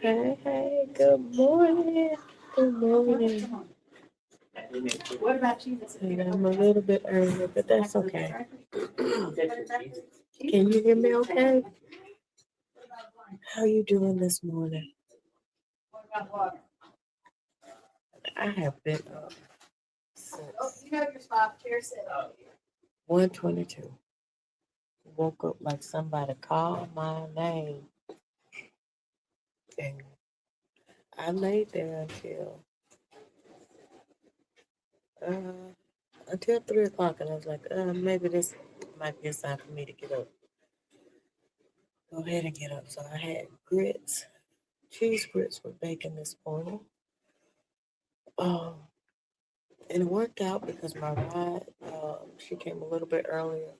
Hey, hey, good morning. Good morning. What about you? And I'm a little bit early, but that's okay. Can you hear me okay? How you doing this morning? I have been up Oh, since you know your spot, chair set. 1:22. Woke up like somebody called my name. And I laid there uh, until 3 o'clock, and I was like, maybe this might be a sign for me to get up. Go ahead and get up. So I had grits, cheese grits with bacon this morning. Um, and it worked out because my ride, she came a little bit earlier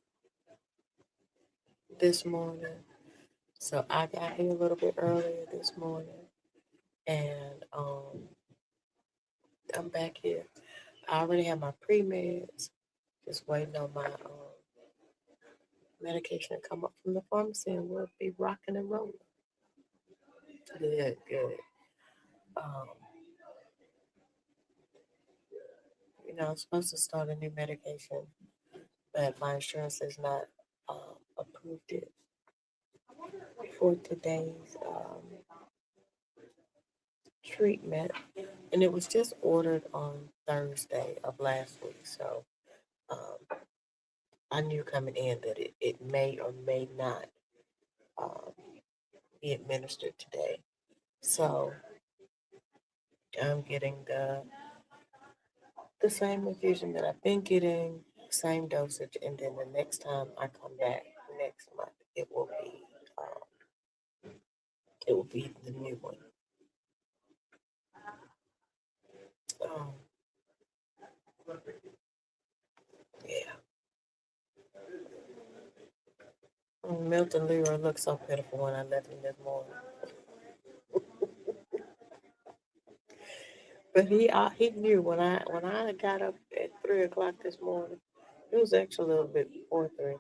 this morning. So I got here a little bit earlier this morning, and I'm back here. I already have my pre-meds, just waiting on my medication to come up from the pharmacy, and we'll be rocking and rolling. Good, good. Um, I'm supposed to start a new medication, but my insurance has not approved it for today's treatment, and it was just ordered on Thursday of last week. So um, I knew coming in that it may or may not um, be administered today. So I'm getting the same infusion that I've been getting, same dosage, and then the next time I come back next month, it will be the new one. Um, yeah. Milton Leroy looked so pitiful when I left him this morning. But he knew when I got up at 3 o'clock this morning. It was actually a little bit before 3.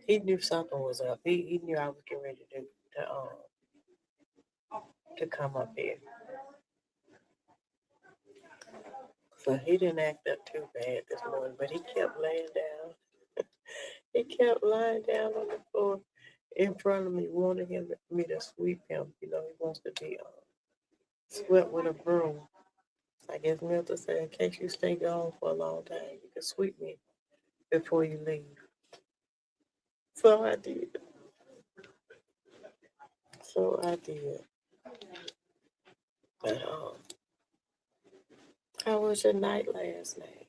He knew something was up. He knew I was getting ready to come up here. So he didn't act up too bad this morning, but he kept laying down. He kept lying down on the floor in front of me, wanting me to sweep him. He wants to be swept with a broom. I guess Milton said, in case you stay gone for a long time, you can sweep me before you leave. So I did. So I did. But how was your night last night?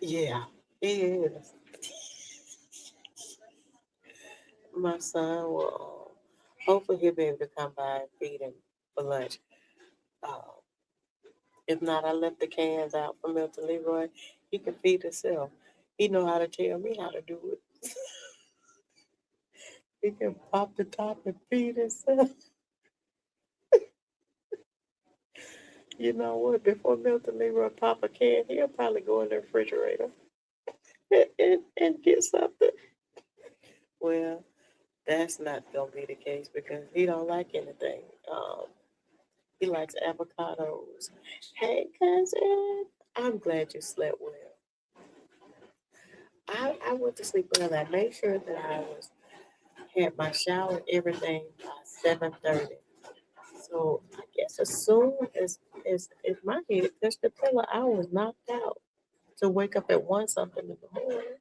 Yeah, he is. My son will. Hopefully, he'll be able to come by and feed him for lunch. Uh, if not, I left the cans out for Milton Leroy. He can feed himself. He know how to tell me how to do it. He can pop the top and feed himself. You know what? Before Milton Leroy pop a can, he'll probably go in the refrigerator and get something. Well, that's not gonna be the case because he don't like anything. He likes avocados. Hey, cousin, I'm glad you slept well. I went to sleep early. I made sure that I had my shower and everything by 7:30. So I guess as soon as my head touched the pillow, I was knocked out. To wake up at 1 something in the morning.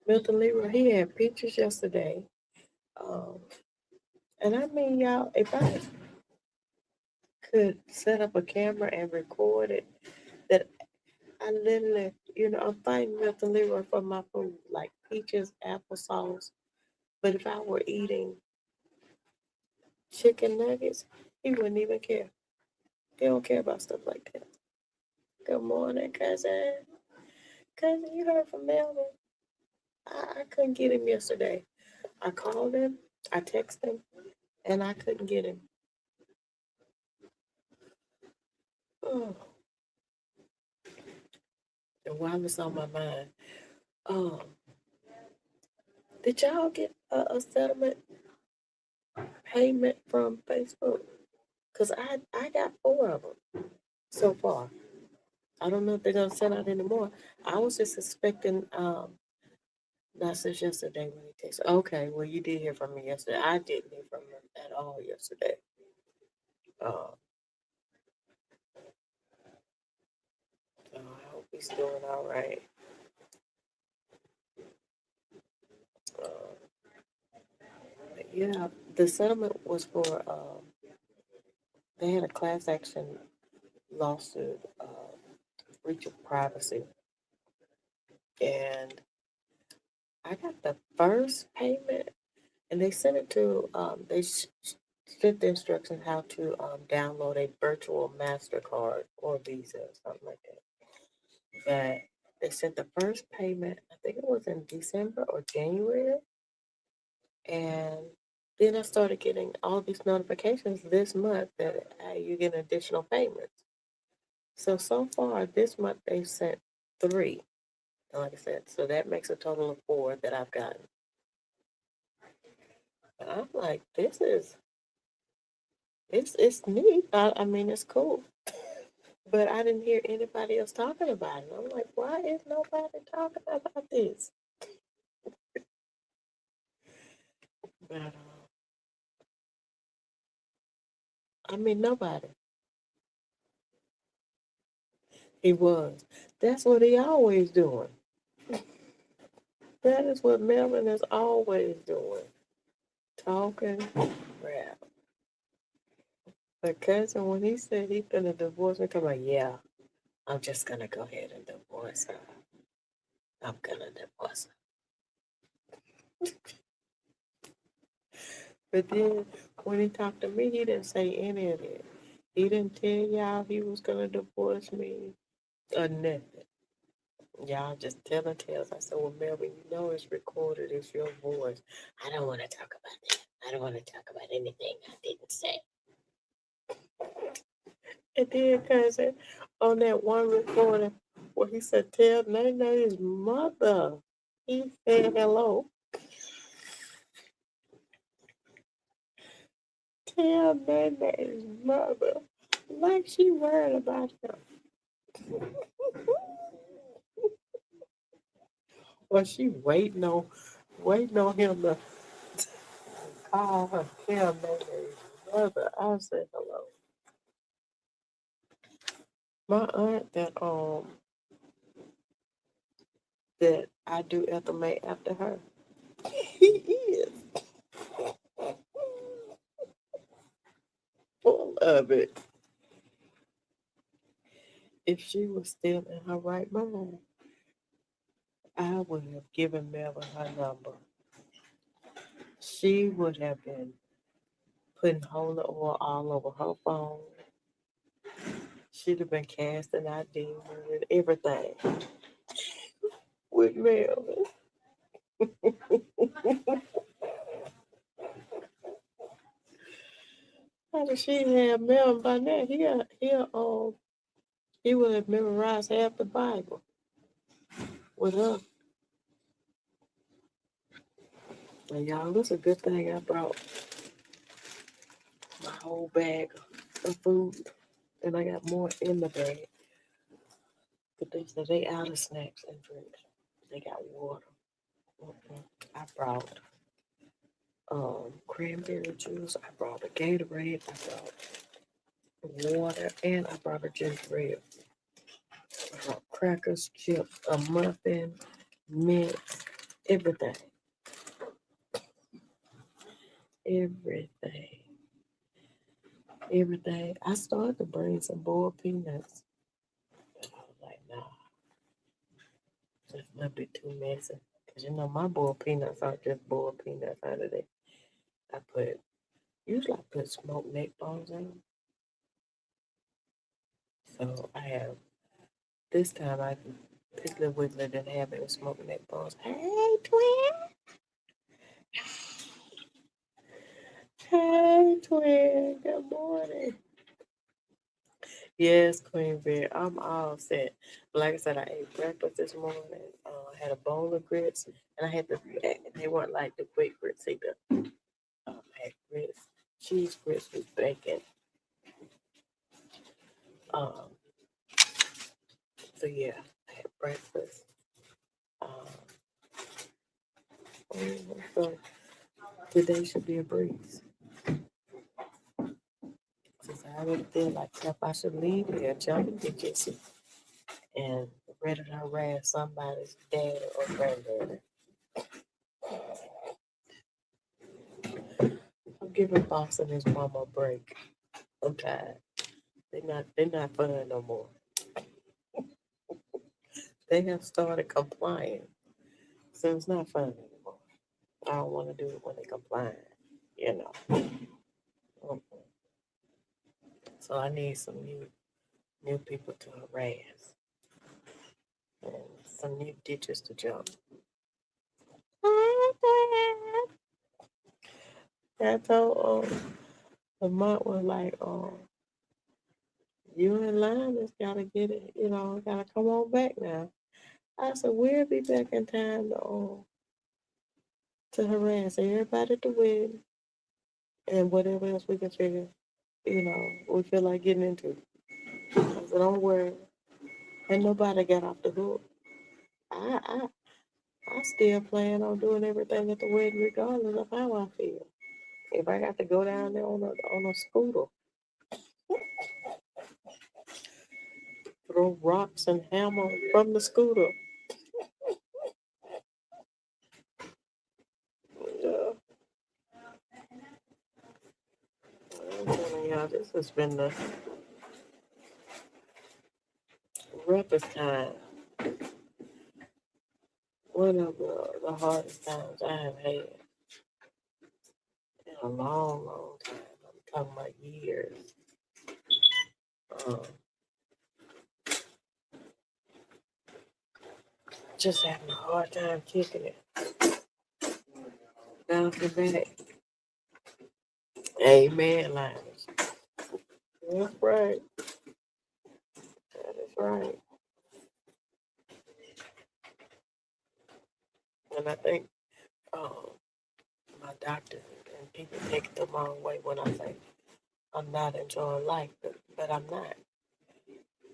Milton Leroy, he had pictures yesterday. Um, and I mean, y'all, if I could set up a camera and record it, that I literally, I'm fighting Milton Leroy for my food, like peaches, applesauce. But if I were eating chicken nuggets, he wouldn't even care. He don't care about stuff like that. Good morning, cousin. Cousin, you heard from Melvin? I couldn't get him yesterday. I called him, I texted him, and I couldn't get him. Oh, and while it's on my mind, um, Did y'all get a settlement payment from Facebook? Cause I got 4 of them so far. I don't know if they're gonna send out any more. I was just expecting not since yesterday when he texted. Okay, well you did hear from me yesterday. I didn't hear from him at all yesterday. Uh, so I hope he's doing all right. Uh, but yeah, the settlement was for they had a class action lawsuit, breach of privacy, and I got the first payment, and they sent it to sent the instructions how to download a virtual Mastercard or Visa or something like that. But they sent the first payment, I think it was in December or January, and then I started getting all these notifications this month that you get additional payments. So far this month they sent 3. Like I said, so that makes a total of 4 that I've gotten. And I'm like, it's neat. I mean, it's cool. But I didn't hear anybody else talking about it. I'm like, why is nobody talking about this? But I mean, nobody. He was. That's what he always doing. That is what Melvin is always doing. Talking crap. But cousin, when he said he finna divorce me, I'm like, yeah, I'm just gonna go ahead and divorce her. I'm gonna divorce her. But then when he talked to me, he didn't say any of it. He didn't tell y'all he was gonna divorce me or nothing. Y'all just telling tales. I said, well, Melvin, you know it's recorded. It's your voice. I don't want to talk about that. I don't want to talk about anything I didn't say. And then, cousin, on that one recording where he said, tell Nana's mother. He said hello. Tell Nana's mother. Like she worried about him. Or she waiting on him to call her, tell Nana's mother. I said hello. My aunt that I do estimate after her. He is full of it. If she was still in her right mind, I would have given Melvin her number. She would have been putting holy oil all over her phone. She'd have been casting out demons and everything with Melvin. How she have Melvin by now? He would have memorized half the Bible with her. And y'all, it's a good thing I brought my whole bag of food, and I got more in the bag. But they said they out of snacks and drinks. They got water. I brought cranberry juice. I brought a Gatorade. I brought water, and I brought a ginger ale. I brought crackers, chips, a muffin, mint, everything, everything, everything. I started to bring some boiled peanuts, but I was like, nah, it's a little bit too messy. Cause you know my boiled peanuts aren't just boiled peanuts out of there. I usually I put smoked neck bones in them. So I have this time I Piggly Wiggly didn't have any smoked neck bones. Hey twin. Hey twin. Good morning. Yes, Queen Bear. I'm all set. Like I said, I ate breakfast this morning. I had a bowl of grits, and I had they weren't like the quick grits either. I had grits, cheese grits with bacon. Um, so yeah, I had breakfast. Um, so today should be a breeze. Since I already feel like if I should leave here, jump in the kitchen and ready to harass somebody's dad or granddaddy. I'm giving Boss and his mama a break. I'm tired. They're not fun no more. They have started complying. So it's not fun anymore. I don't want to do it when they comply, you know. Mm. So I need some new people to harass and some new ditches to jump. I told Lamont was like, you and Linus gotta get it, gotta come on back now. I said, we'll be back in time to harass everybody at the wedding and whatever else we can figure, we feel like getting into. I said, don't worry. And nobody got off the hook. I, I, I still plan on doing everything at the wedding regardless of how I feel. If I got to go down there on a scooter, throw rocks and hammer from the scooter. Yeah, I'm telling y'all, this has been the roughest time. One of the hardest times I have had in a long, long time. I'm talking about years. Um, just having a hard time kicking it. Bouncing back. Amen, Linus. That's right. That is right. And I think um, my doctor and people take it the wrong way when I say I'm not enjoying life, but I'm not.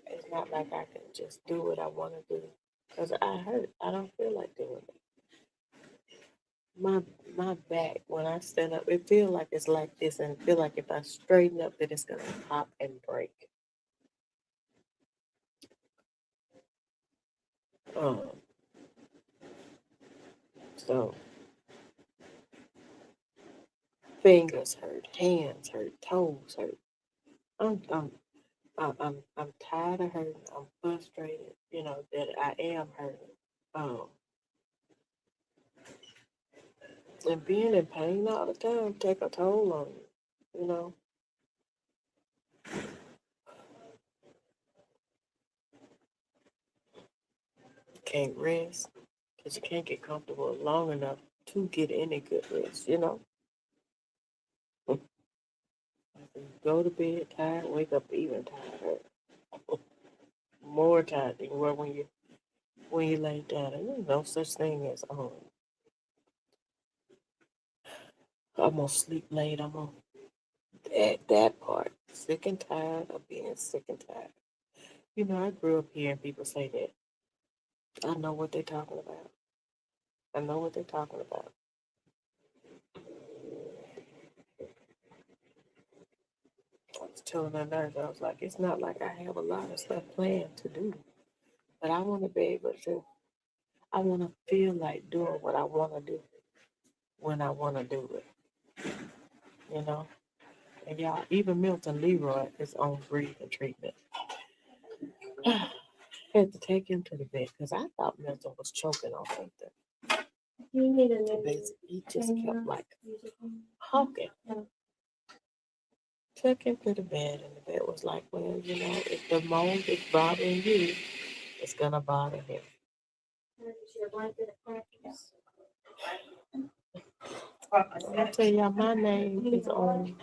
It's not like I can just do what I want to do because I hurt. I don't feel like doing it. My my back when I stand up, it feel like it's like this, and feel like if I straighten up, that it's gonna pop and break. Um, so fingers hurt, hands hurt, toes hurt. I'm I'm I'm tired of hurting. I'm frustrated. That I am hurting. Um, and being in pain all the time take a toll on you. You know, you can't rest because you can't get comfortable long enough to get any good rest. You go to bed tired, wake up even tired, more tired than you were when you lay down. And there's no such thing as I'm gonna sleep late. I'm gonna that part. Sick and tired of being sick and tired. I grew up hearing people say that. I know what they're talking about. I know what they're talking about. I was telling the nurse, I was like, it's not like I have a lot of stuff planned to do, but I want to be able to. I want to feel like doing what I want to do when I want to do it. You know. And y'all, even Milton Leroy is on breathing treatment. Had to take him to the vet because I thought Milton was choking on something. He just kept like hawking. Took him to the vet, and the vet was like, well, if the mold is bothering you, it's going to bother him. I tell y'all, my name is on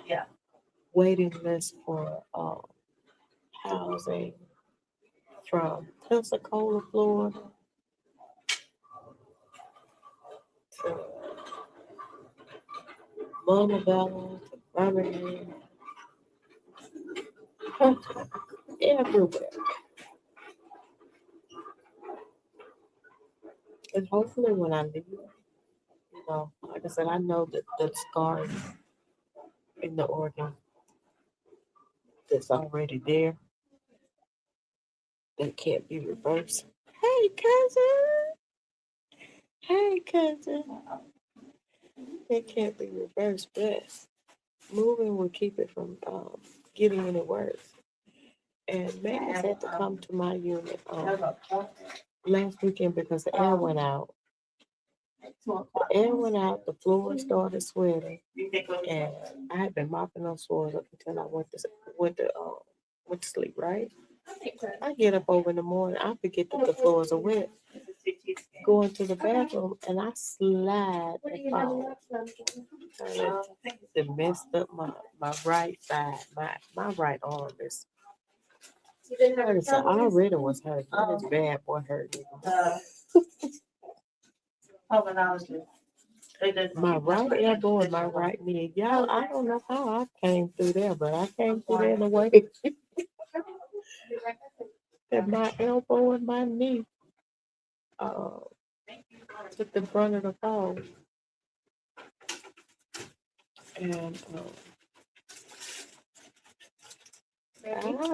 waiting list for housing from Pensacola, Florida to Montebello to Birmingham, everywhere. And hopefully when I leave, like I said, I know that the scars in the organ that's already there that can't be reversed. Hey cousin! Hey cousin! It can't be reversed, but moving will keep it from getting any worse. And Max had to come to my unit last weekend because the air went out. The air went out, the floor started sweating, and I had been mopping those floors up until I went to sleep, right? I get up over in the morning, I forget that the floors are wet. Go into the bathroom and I slide and fall. It messed up my right side. My right arm is hurting. So I already was hurt. That is bad boy hurt. My right elbow and my right knee. Y'all, I don't know how I came through there, but I came through there in a way that my elbow and my knee uh, took the brunt of the fall. And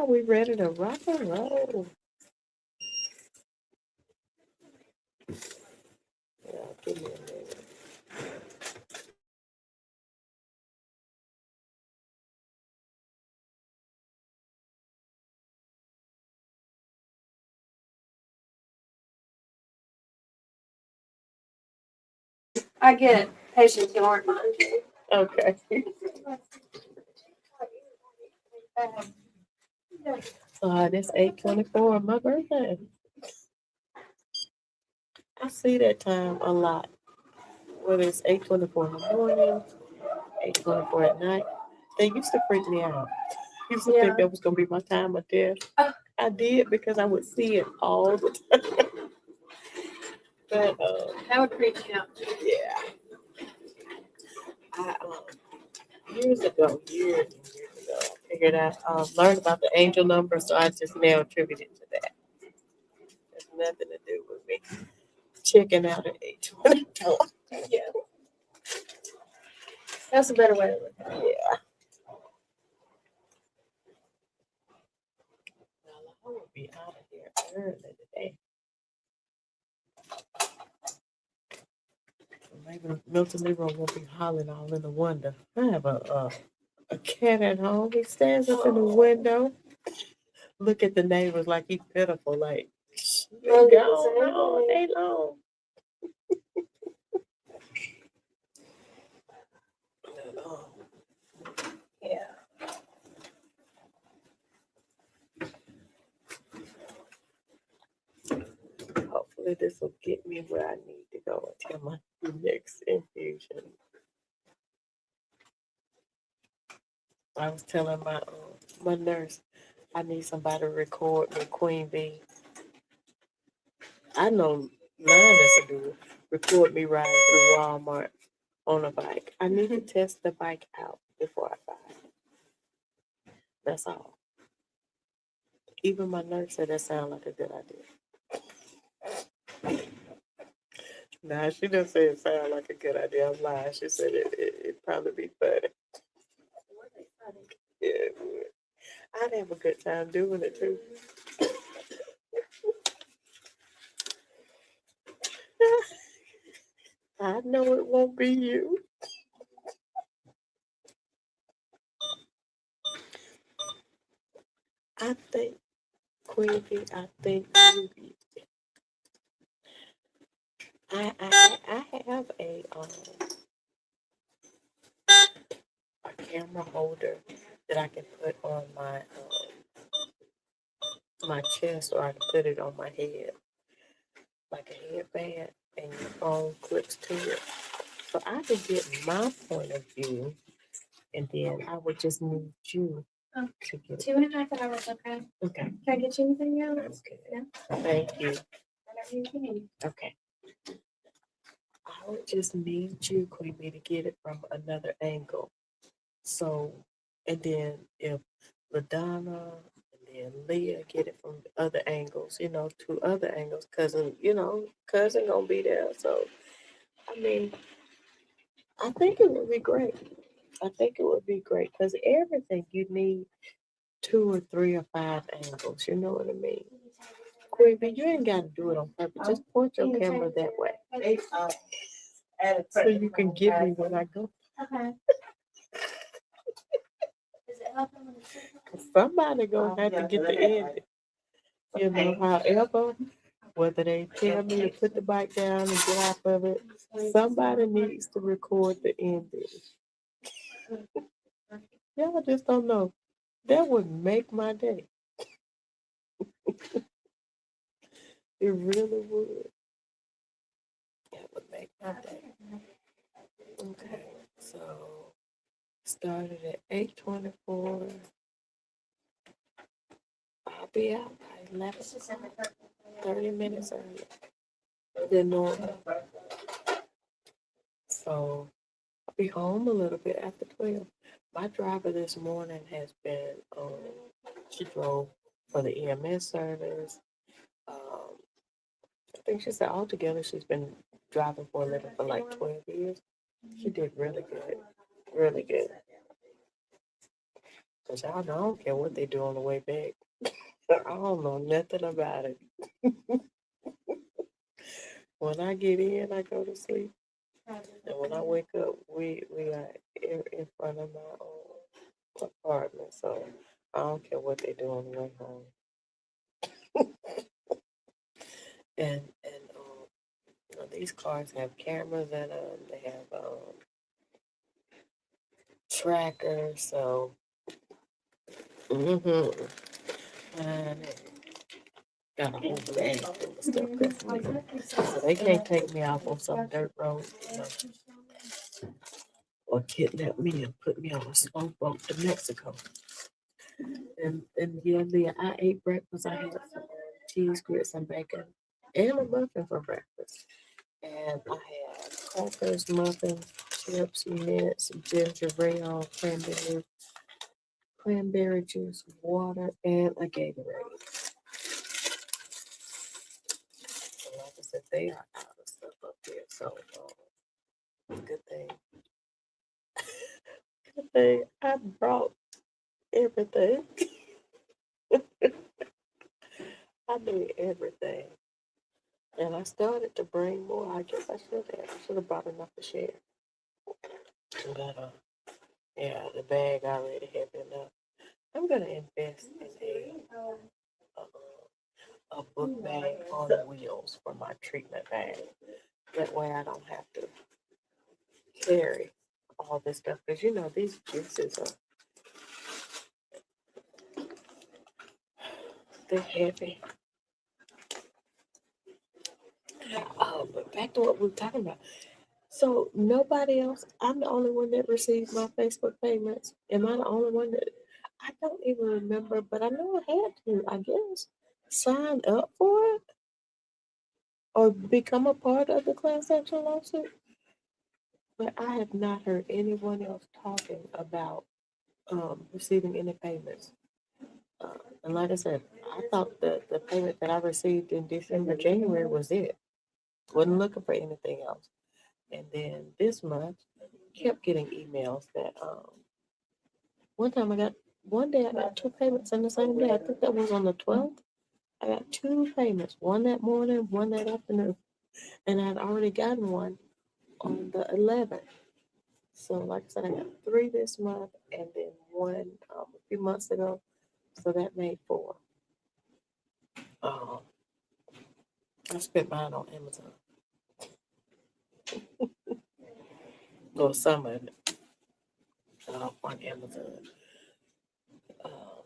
we ready to rock and roll. Yeah, give me a minute. I get patients who aren't mine. Okay. That's 8:24 on my birthday. I see that time a lot. Whether it's 8:24 in the morning, 8:24 at night. They used to freak me out. Used to think that was gonna be my time of death. I did because I would see it all the time. But That would freak me out. yeah, I years ago, years and years ago, I figured out learned about the angel number, so I just now attribute it to that. There's nothing to do with me checking out at 8:24. Yeah. That's a better way to look at it. Yeah. Well, I will be out of here early today. Maybe Milton Leroy won't be hollering all in the window. I have a cat at home. He stands up in the window, look at the neighbors like he's pitiful, like they gone all day long. Yeah. Hopefully this will get me where I need to go until my next infusion. I was telling my nurse I need somebody to record me, Queen Bee. I know mine is to do record me riding through Walmart on a bike. I need to test the bike out before I buy it. That's all. Even my nurse said that sounded like a good idea. Nah, she didn't say it sounded like a good idea. I'm lying. She said it'd probably be funny. Yeah, it would. I'd have a good time doing it too. I know it won't be you. I think, Queen Bee, I think you be. I have a camera holder that I can put on my chest, or I can put it on my head like a headband, and your phone clips to it. So I could get my point of view, and then I would just need you Oh, to get it. 2.5 hours, okay. Okay. Can I get you anything else? Okay. No? Thank you. Whatever you need. Okay. I would just need you, Queen Bee, to get it from another angle. So, and then if LaDonna and then Leah get it from other angles, two other angles, cousin gonna be there. So, I mean, I think it would be great. I think it would be great because everything you need 2 or 3 or 5 angles. You know what I mean? Queen Bee, you ain't got to do it on purpose. Just point your camera that way. So you can get me when I go. Okay. Is it helping with the signal? Somebody gonna have to get the end. However, whether they tell me to put the bike down and get off of it, somebody needs to record the ending. Y'all just don't know. That would make my day. It really would. That would make my day. Okay, so started at 8:24. I'll be out by 11, 30 minutes early than normal. So I'll be home a little bit after 12. My driver this morning has been, she drove for the EMS service. I think she said altogether she's been driving for a living for like 12 years. She did really good. Really good. Because y'all know I don't care what they do on the way back. I don't know nothing about it. When I get in, I go to sleep. And when I wake up, we are in front of my apartment. So I don't care what they do on the way home. And these cars have cameras in them. They have trackers. So, and got a whole bag full of stuff that's new. So they can't take me off on some dirt road, or kidnap me and put me on a slow boat to Mexico. And yeah, I ate breakfast. I had some cheese, grits, and bacon, and a muffin for breakfast. And I had crackers, muffins, chips, mints, ginger ale, cranberry juice, water, and a Gatorade. So like I said, they are out of stuff up there. So good thing. Good thing I brought everything. I need everything. And I started to bring more. I guess I should have. I should have brought enough to share. But yeah, the bag already had enough. I'm gonna invest in a book bag on wheels for my treatment bag. That way I don't have to carry all this stuff. Because these juices they're heavy. But back to what we were talking about. So nobody else, I'm the only one that receives my Facebook payments. Am I the only one that, I don't even remember, but I know I had to, I guess, sign up for it or become a part of the class action lawsuit? But I have not heard anyone else talking about receiving any payments. And like I said, I thought that the payment that I received in December, January was it. Wasn't looking for anything else. And then this month, kept getting emails that one day I got 2 payments in the same day. I think that was on the 12th. I got 2 payments, one that morning, one that afternoon. And I'd already gotten one on the 11th. So like I said, I got 3 this month and then one a few months ago. So that made 4. Um, I spent mine on Amazon. Or some of it on Amazon. Um,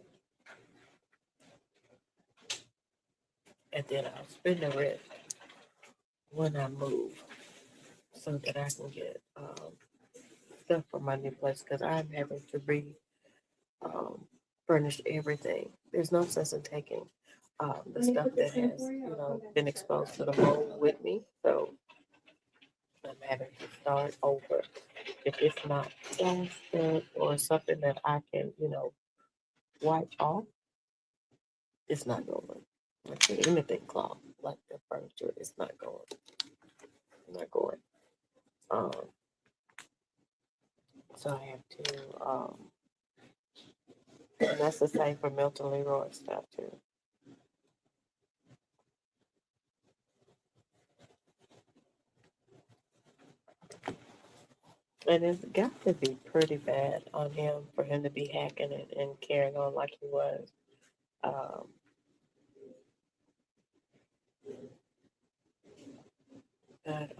and then I'll spend the rest when I move so that I can get stuff for my new place because I'm having to um, furnished everything. There's no sense in taking the Let me stuff put that this in has, for you. been exposed to the mold with me. So I'm having to start over. If it's not plastic or something that I can, wipe off, it's not going. Like anything cloth, like the furniture, it's not going. Not going. Um, so I have to, and that's the same for Milton Leroy stuff too. And it's got to be pretty bad on him for him to be hacking it and carrying on like he was. Um, but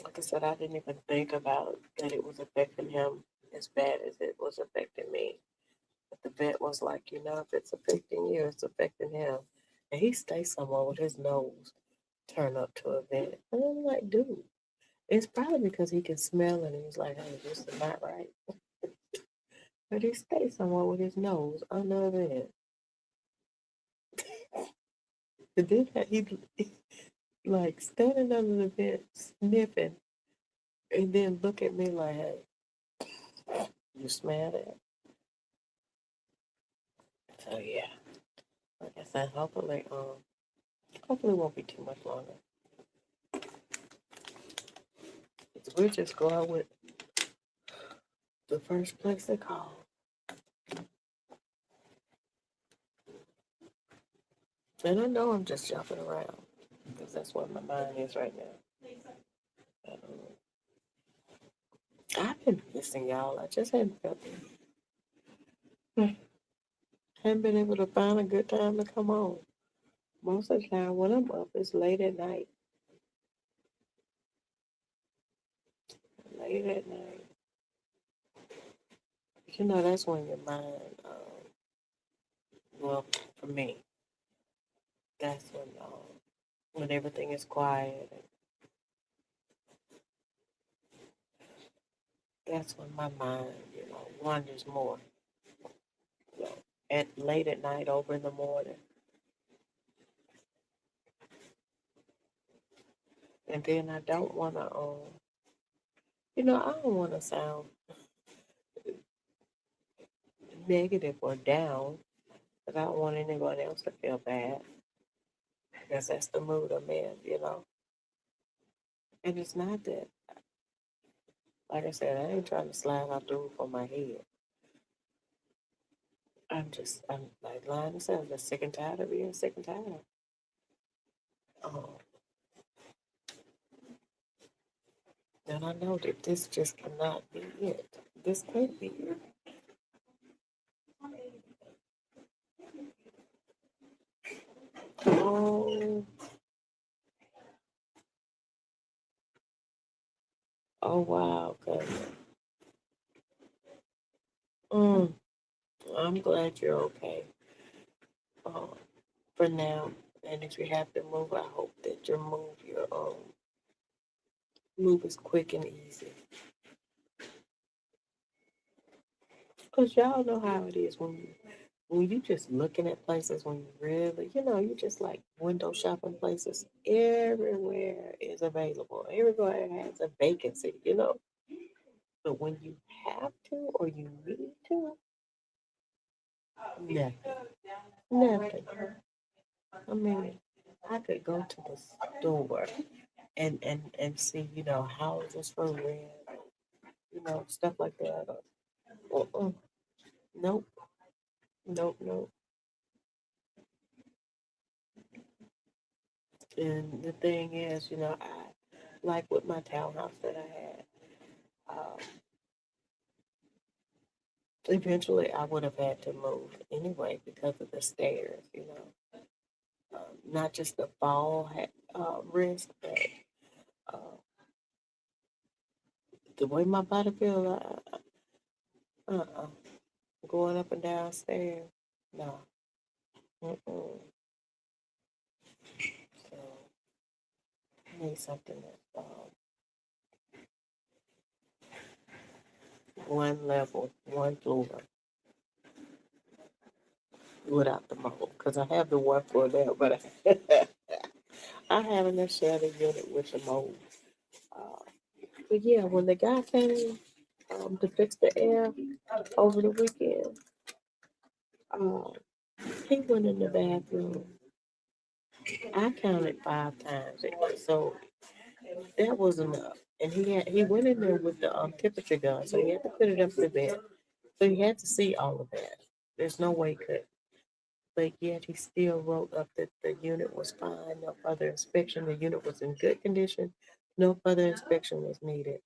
like I said, I didn't even think about that it was affecting him as bad as it was affecting me. But the vet was like, if it's affecting you, it's affecting him. And he stays somewhere with his nose turned up to a vent. And I'm like, dude, it's probably because he can smell it and he's like, hey, this is not right. But he stays somewhere with his nose under a vent. And then he like standing under the vent, sniffing, and then look at me like, hey, you smell that? So yeah, like I said, hopefully it won't be too much longer. We'll just go out with the first place they call. And I know I'm just jumping around because that's what my mind is right now. I've been missing y'all. I just haven't been able to find a good time to come on. Most of the time when I'm up, it's late at night. Late at night. That's when your mind, well, for me, that's when everything is quiet. And that's when my mind, wanders more. You know, at late at night, over in the morning. And then I don't want to, I don't want to sound negative or down, but I don't want anyone else to feel bad because that's the mood I'm in. And it's not that, like I said, I ain't trying to slide out the roof on my head. I'm like Lionel said, I'm just sick and tired of being sick and tired. Um, and I know that this just cannot be it. This can't be it. Oh, oh wow, cousin. Mm, I'm glad you're okay. Um, for now. And if you have to move, I hope that your move is quick and easy. Cause y'all know how it is when you just looking at places when you really, you just like window shopping places. Everywhere is available. Everywhere has a vacancy. But when you have to or you need to, nothing. Nothing. I mean, I could go to the store and see, houses for rent, stuff like that. Uh-uh. Nope, nope, nope. And the thing is, I like with my townhouse that I had. Um, eventually, I would have had to move anyway because of the stairs. Not just the fall risk, but uh, the way my body feels. Going up and down stairs, no. Mm-mm. So I need something that's one level, one floor. without the mold, because I have the one for that, but I haven't shared a unit with the mold. Uh, but yeah, when the guy came to fix the air over the weekend, uh, he went in the bathroom. I counted 5 times, so that was enough. And he went in there with the temperature gun, so he had to put it up to bed. So he had to see all of that. There's no way he could. But yet he still wrote up that the unit was fine, no further inspection. The unit was in good condition, no further inspection was needed.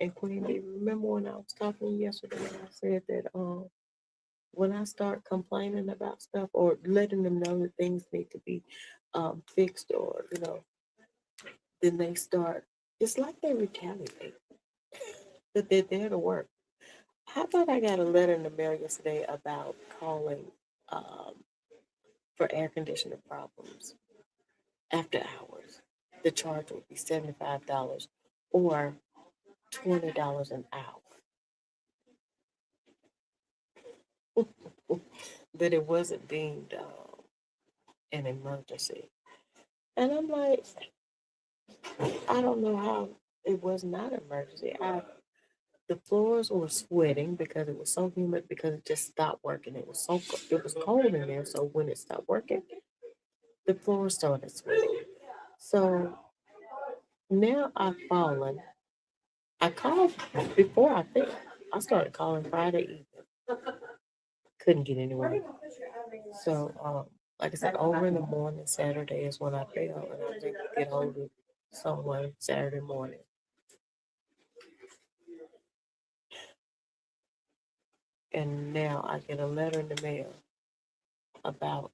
And Queen, do you remember when I was talking to you yesterday and I said that when I start complaining about stuff or letting them know that things need to be fixed or, then they start, it's like they retaliate, that they're there to work. How about I got a letter in the mail yesterday about calling um, for air conditioner problems after hours? The charge would be $75 or $20 an hour. That it wasn't deemed an emergency. And I'm like, I don't know how it was not an emergency. The floors were sweating because it was so humid because it just stopped working. It was cold in there, so when it stopped working, the floor started sweating. So now I've fallen. I called before I think I started calling Friday evening. Couldn't get anywhere. So like I said, over in the morning, Saturday is when I failed and I was able to get hold of someone Saturday morning. And now I get a letter in the mail about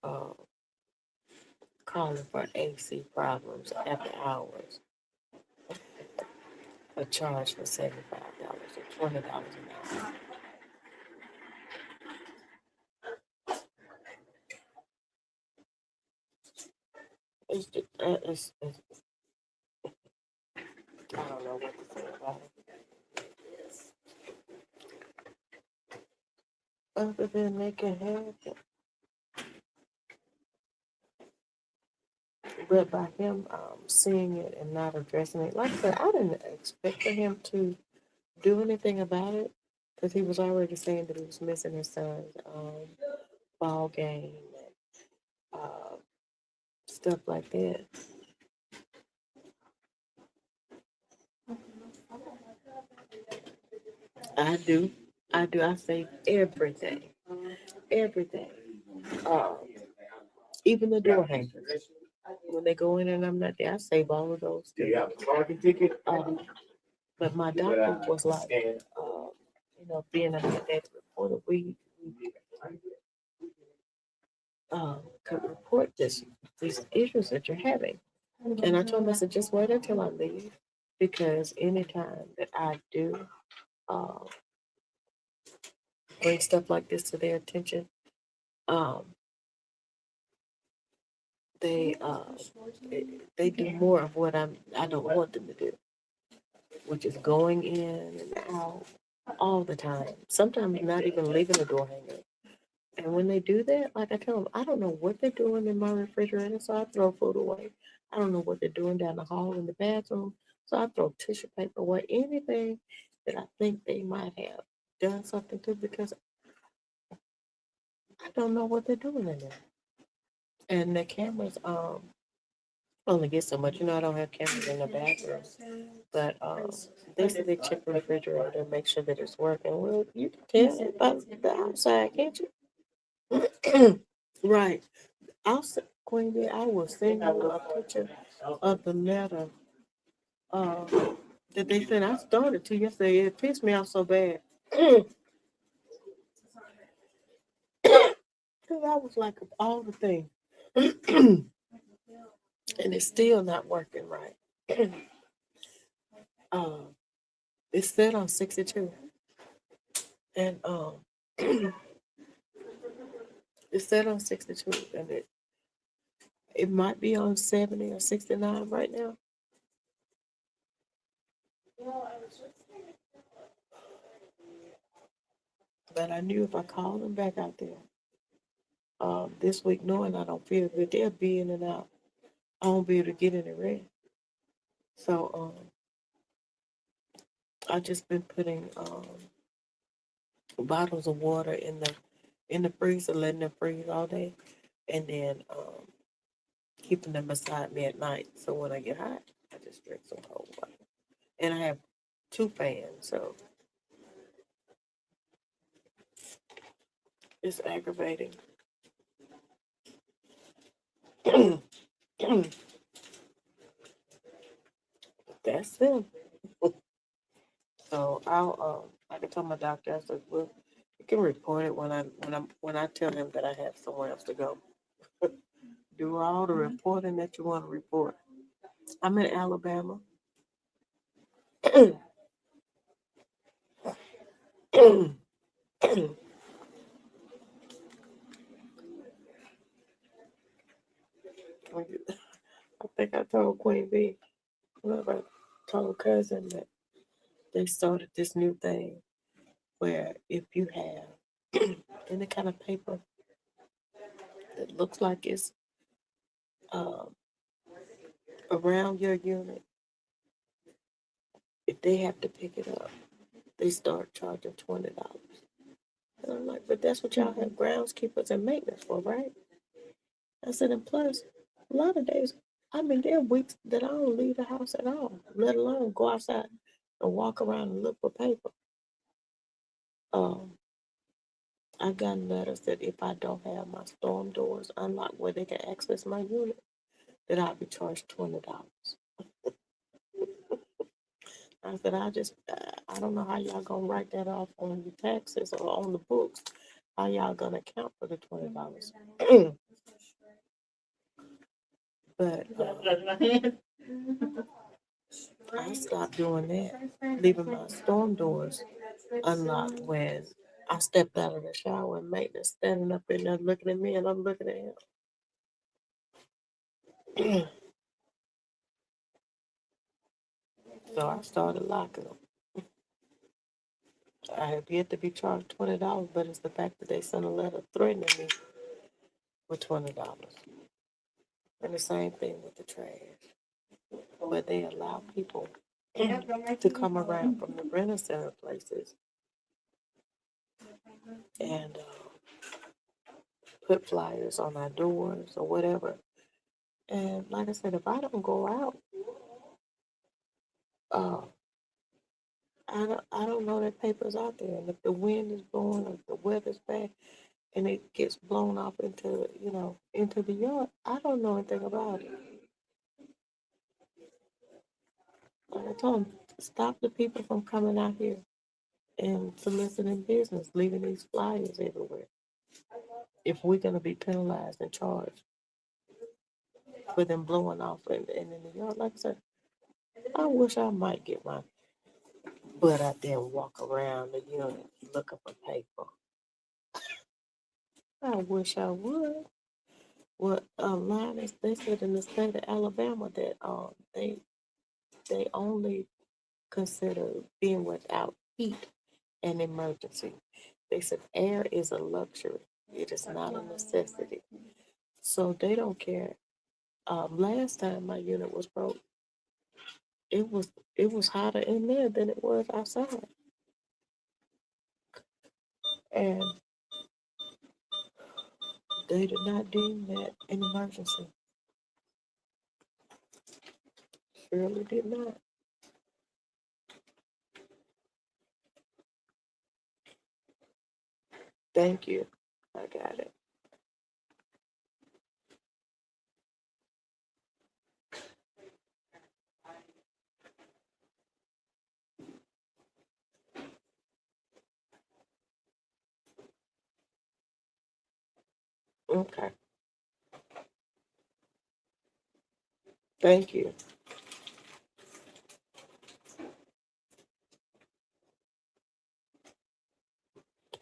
calling for AC problems after hours. A charge for $75 or $20 an hour. It's I don't know what to say about it. Other than they can have it. But by him seeing it and not addressing it, like I said, I didn't expect for him to do anything about it because he was already saying that he was missing his son's ball game and stuff like that. I do. I do. I save everything. Everything. Um, even the door hangers. When they go in and I'm not there, I save all of those too. But my doctor was like, being a that reporter, we could report these issues that you're having. And I told him, I said, just wait until I leave because anytime that I do uh, bring stuff like this to their attention, um, they they do more of what I don't want them to do, which is going in and out all the time. Sometimes not even leaving the door hanging. And when they do that, like I tell them, I don't know what they're doing in my refrigerator, so I throw food away. I don't know what they're doing down the hall in the bathroom, so I throw tissue paper away. Anything that I think they might have done something to because I don't know what they're doing in there. And the cameras only get so much. I don't have cameras in the bathroom, but they say they check the refrigerator and make sure that it's working. Well, you can tell by the outside, can't you? Right. Queen Bee, I will send you a picture of the letter uh, that they sent. I started to yesterday. It pissed me off so bad. Because I was like, of all the things. And it's still not working right. um, it's set on 62. And it's set on 62. And it might be on 70 or 69 right now. But I knew if I called them back out there, this week knowing I don't feel good. They'll be in and out. I won't be able to get any rest. So I just been putting bottles of water in the freezer, letting them freeze all day, and then keeping them beside me at night. So when I get hot, I just drink some cold water. And I have 2 fans, so it's aggravating. That's them. So I can tell my doctor. I said, well, you can report it when I tell him that I have somewhere else to go. Do all the reporting that you want to report. I'm in Alabama. I think I told Queen B, whoever told cousin that they started this new thing where if you have any kind of paper that looks like it's um, around your unit, if they have to pick it up, they start charging $20. And I'm like, but that's what y'all have groundskeepers and maintenance for, right? I said, and plus, a lot of days, I mean, there are weeks that I don't leave the house at all, let alone go outside and walk around and look for paper. Um, I got letters that if I don't have my storm doors unlocked where they can access my unit, that I'll be charged $20. I said, I don't know how y'all gonna write that off on your taxes or on the books. How y'all gonna account for the $20? But I stopped doing that, leaving my storm doors unlocked when I stepped out of the shower and maintenance standing up in there looking at me and I'm looking at him. So I started locking them. I have yet to be charged $20, but it's the fact that they sent a letter threatening me with $20. And the same thing with the trash, where they allow people to come around from the renter center places and put flyers on our doors or whatever. And like I said, if I don't go out, uh, I don't know that paper's out there. And if the wind is blowing or if the weather's bad and it gets blown off into, into the yard, I don't know anything about it. Like I told them, stop the people from coming out here and soliciting business, leaving these flyers everywhere. If we're gonna be penalized and charged for them blowing off and in the yard, like I said, I wish I might get my butt out there and walk around the unit looking for paper. I wish I would. Well, Linus, they said in the state of Alabama that they only consider being without heat an emergency. They said air is a luxury. It is not a necessity. So they don't care. Last time my unit was broke, it was it was hotter in there than it was outside, and they did not deem that an emergency. Surely did not. Thank you. I got it. Okay. Thank you.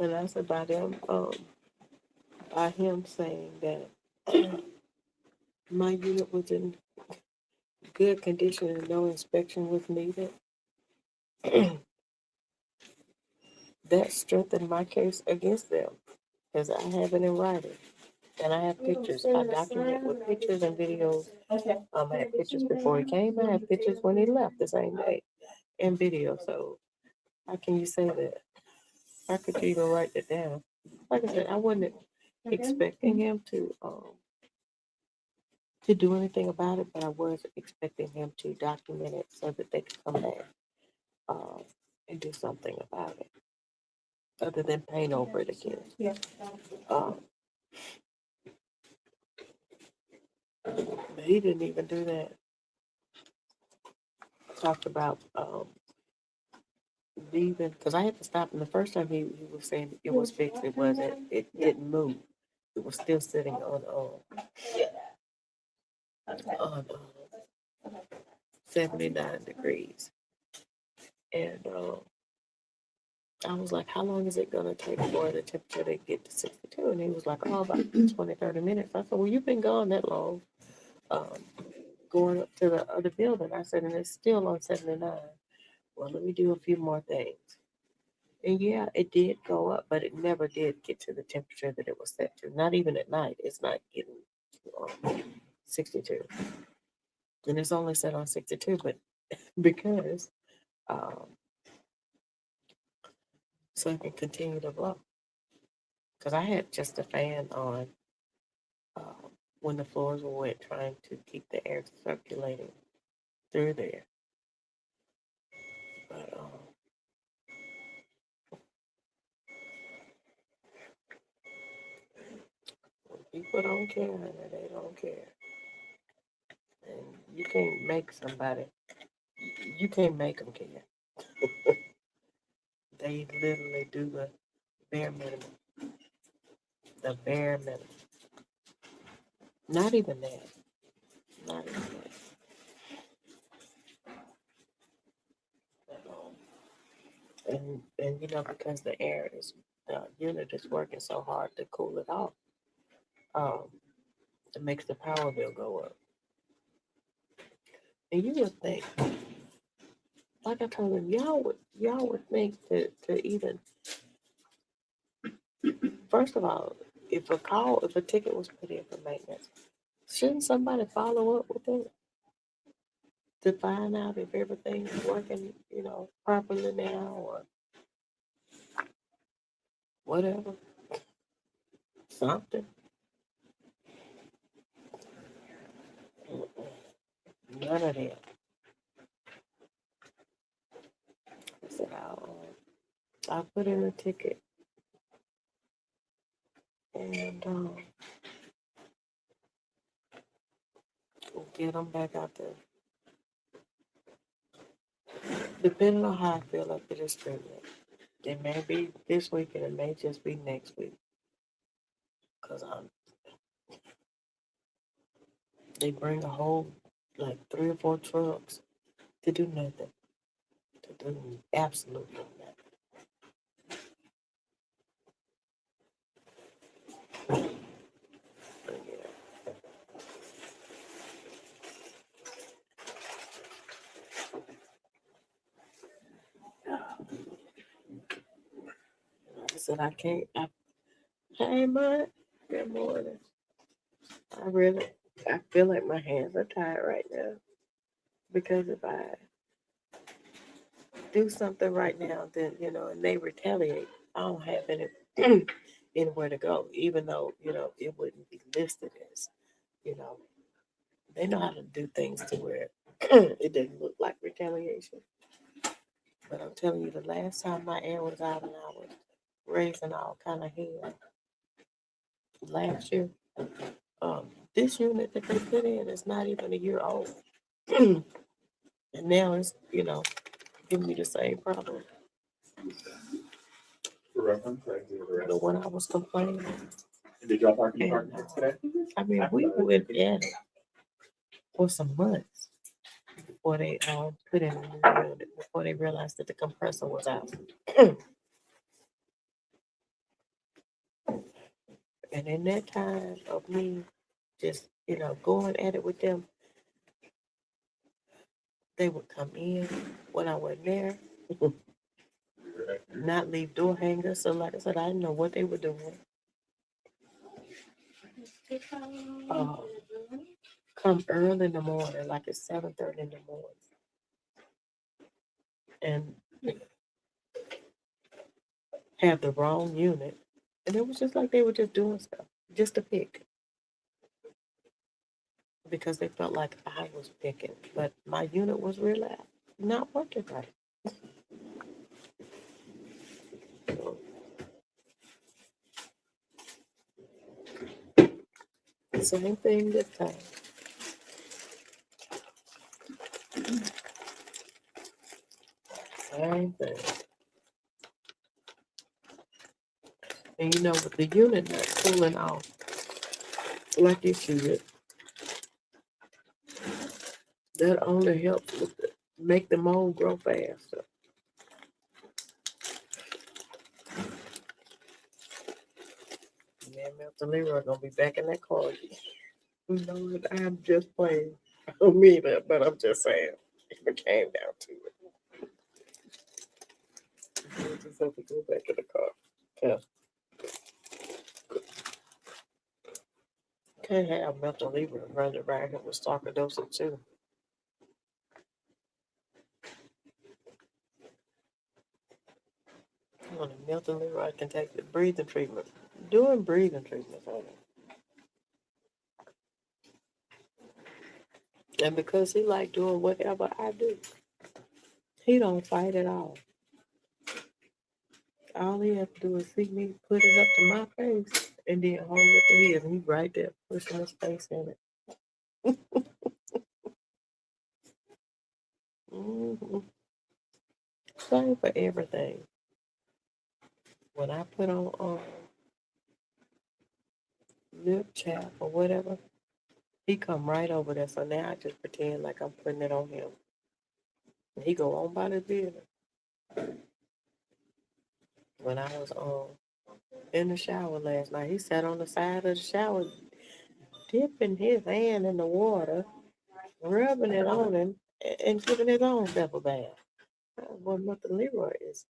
And that's about him. By him saying that my unit was in good condition and no inspection was needed. That strengthened my case against them, because I have it in writing. And I have pictures. I document with pictures and videos. Okay. I had pictures before he came. I had pictures when he left the same day, and video. So how can you say that? How could you even write that down? Like I said, I wasn't expecting him to do anything about it, but I was expecting him to document it so that they could come back um, and do something about it, other than paint over it again. Yeah. Um, but he didn't even do that. Talked about leaving because I had to stop him. The first time he was saying it was fixed, it wasn't. It didn't move. It was still sitting on 79 degrees, and I was like, how long is it going to take for the temperature to get to 62? And he was like, oh, about 20, 30 minutes. I said, well, you've been gone that long, um, going up to the other building. I said, and it's still on 79. Well, let me do a few more things. And yeah, it did go up, but it never did get to the temperature that it was set to. Not even at night. It's not getting 62. And it's only set on 62, but because so I can continue to blow. Because I had just a fan on when the floors were wet, trying to keep the air circulating through there. But when people don't care, honey, they don't care. And you can't make somebody, you can't make them care. They literally do the bare minimum. The bare minimum. Not even that. Not even that. At all. And you know, because the unit is working so hard to cool it off, um, it makes the power bill go up. And you would think, like I told him, y'all would think to even first of all, if a ticket was put in for maintenance, shouldn't somebody follow up with it to find out if everything is working, properly now or whatever, something. None of that. I said, I'll put in a ticket and we'll get them back out there. Depending on how I feel like the distributor. It may be this week and it may just be next week. Because they bring a whole, like 3 or 4 trucks to do nothing. To do absolutely nothing. But yeah. Like I said, hey, man. Good morning. I feel like my hands are tied right now. Because if I do something right now, then, and they retaliate, I don't have anywhere to go, even though, it wouldn't be listed as, you know, they know how to do things to where it doesn't look like retaliation. But I'm telling you, the last time my air was out and I was raising all kind of hell last year, this unit that they put in is not even a year old. And now it's, giving me the same problem. For reference, I can do the rest. The one I was complaining. Did y'all talk to the And architects today? I mean, we went at it for some months before they put in a new unit, before they realized that the compressor was out. And in that time of me just, going at it with them, they would come in when I wasn't there, not leave door hangers. So like I said, I didn't know what they were doing. come early in the morning, like it's 7:30 in the morning, and have the wrong unit. And it was just like they were just doing stuff just to pick because they felt like I was picking, but my unit was really not working right. Same thing this time. Same thing. And you know, with the unit not cooling off like it should, that only helps with make the mold grow faster. Man, Milton Leroy gonna be back in that car again. No, I'm just playing. I don't mean that, but I'm just saying. If it came down to it, we just have to go back in the car. Yeah. Can't have Milton Leroy running around here with sarcoidosis too. Only Milton Leroy can take the breathing treatment. Doing breathing treatments, honey. And because he like doing whatever I do, he don't fight at all. All he has to do is see me put it up to my face and then hold it to his, and he's right there pushing his face in it. Hmm. Same for everything. When I put on lip chap or whatever, he come right over there. So now I just pretend like I'm putting it on him. And he go on by the business. When I was in the shower last night, he sat on the side of the shower, dipping his hand in the water, rubbing it on him, and giving his own self a bath. Well, Mr. Leroy is,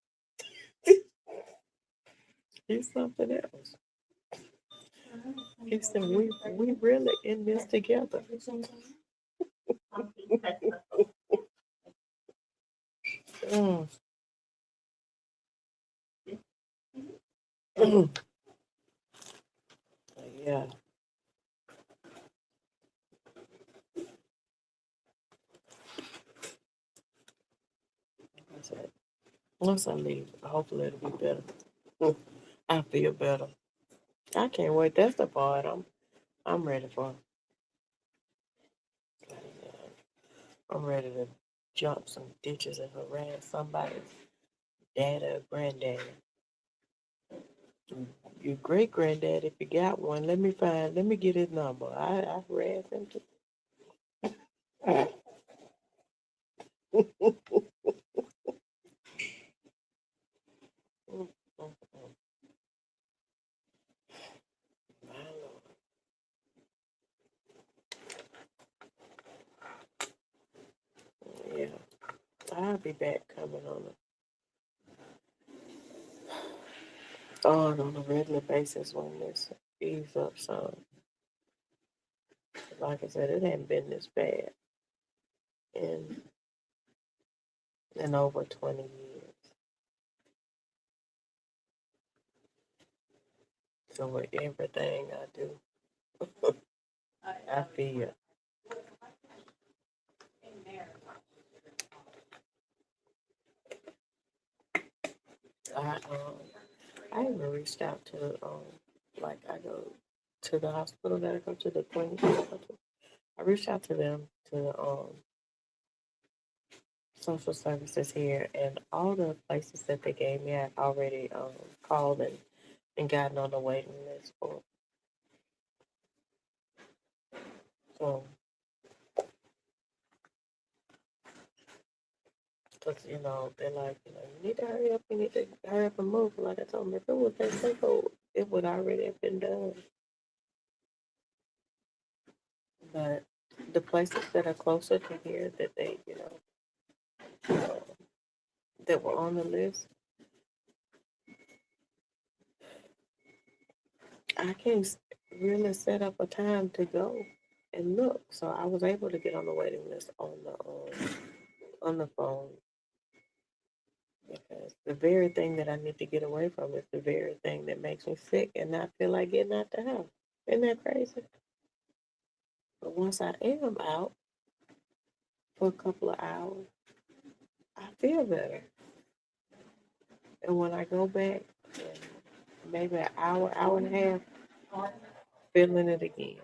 he's something else. He said, we really in this together. Mm. Yeah. I said, once I leave, hopefully it'll be better. I feel better. I can't wait. That's the part I'm ready for. I'm ready to jump some ditches and harass somebody's dad or granddaddy. Your great granddad, if you got one, let me get his number. I harass him too. Mm, mm, mm. My Lord. Yeah, I'll be back coming on a regular basis when this ease up some. Like I said, it ain't been this bad in over 20 years. So with everything I do, I feel I I even reached out to like I go to the hospital that I go to, the clinic that I go to. I reached out to them, to social services here, and all the places that they gave me, I already called and gotten on the waiting list for. So, because they're like, you need to hurry up, you need to hurry up and move. Like I told them, if it was that simple, it would already have been done. But the places that are closer to here that they, uh, that were on the list, I can't. really set up a time to go and look. So I was able to get on the waiting list on the phone because the very thing that I need to get away from is the very thing that makes me sick and not feel like getting out the house. Isn't that crazy? But once I am out for a couple of hours, I feel better. And when I go back, maybe an hour, hour and a half, feeling it again.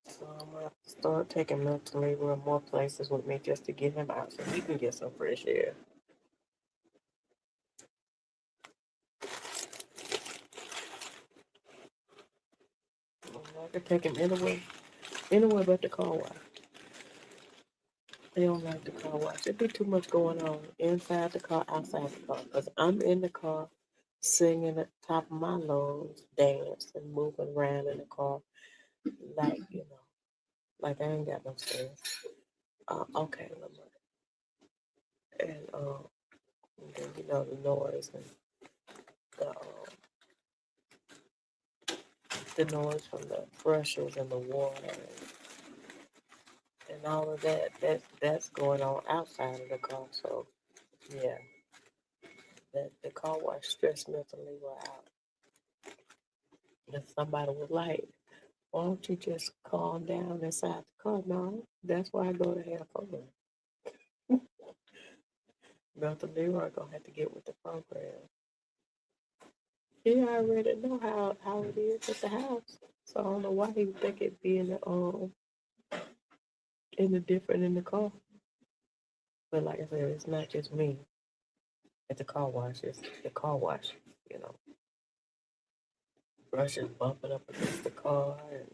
So I'm gonna have to start taking Milk to Libra more places with me just to get him out so he can get some fresh air. I can take him anywhere but the car wash. They don't like the car wash. It'd be too much going on inside the car, outside the car. Because I'm in the car singing at the top of my lungs, dancing, moving around in the car like, like I ain't got no sense. Okay, Lamar. And then, the noise and the noise from the brushes and the water and all of that. That's going on outside of the car. So yeah, the car wash stressed mentally were out. And somebody was like, "Why don't you just calm down inside the car?" No, that's why I go to have fun. Milton Leroy gonna have to get with the program. He already know how it is at the house. So I don't know why he would think it'd be in the different in the car. But like I said, it's not just me at the car wash, it's the car wash, you know. Brushes bumping up against the car and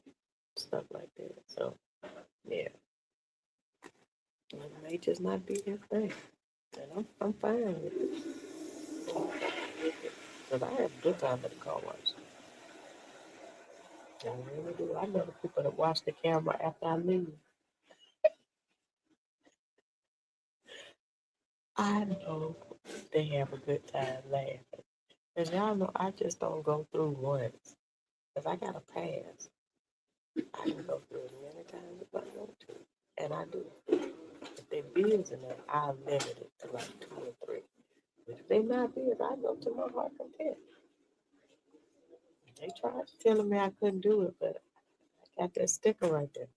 stuff like that. So yeah. It may just not be his thing. And I'm fine with it. Because I have a good time at the car wash. I really do. I know the people that watch the camera after I leave. I know they have a good time laughing. And y'all know I just don't go through once. Because I got a pass. I can go through as many times if I want to. And I do. If they're busy enough, I'll limit it to like 2 or 3. But if they're not busy, I go to my heart content. They tried telling me I couldn't do it, but I got that sticker right there.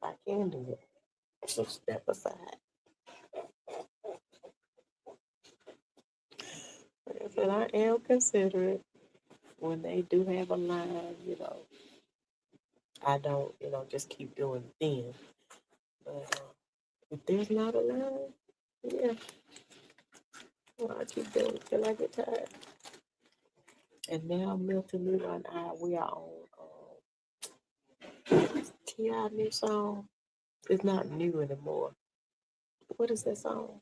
I can do it. So step aside. Like I said, I am considerate when they do have a line, I don't, just keep doing it then. But if there's not a line, yeah, well, I keep doing it till I get tired. And now Milton Leroy and I, we are on T.I. new song. It's not new anymore. What is that song?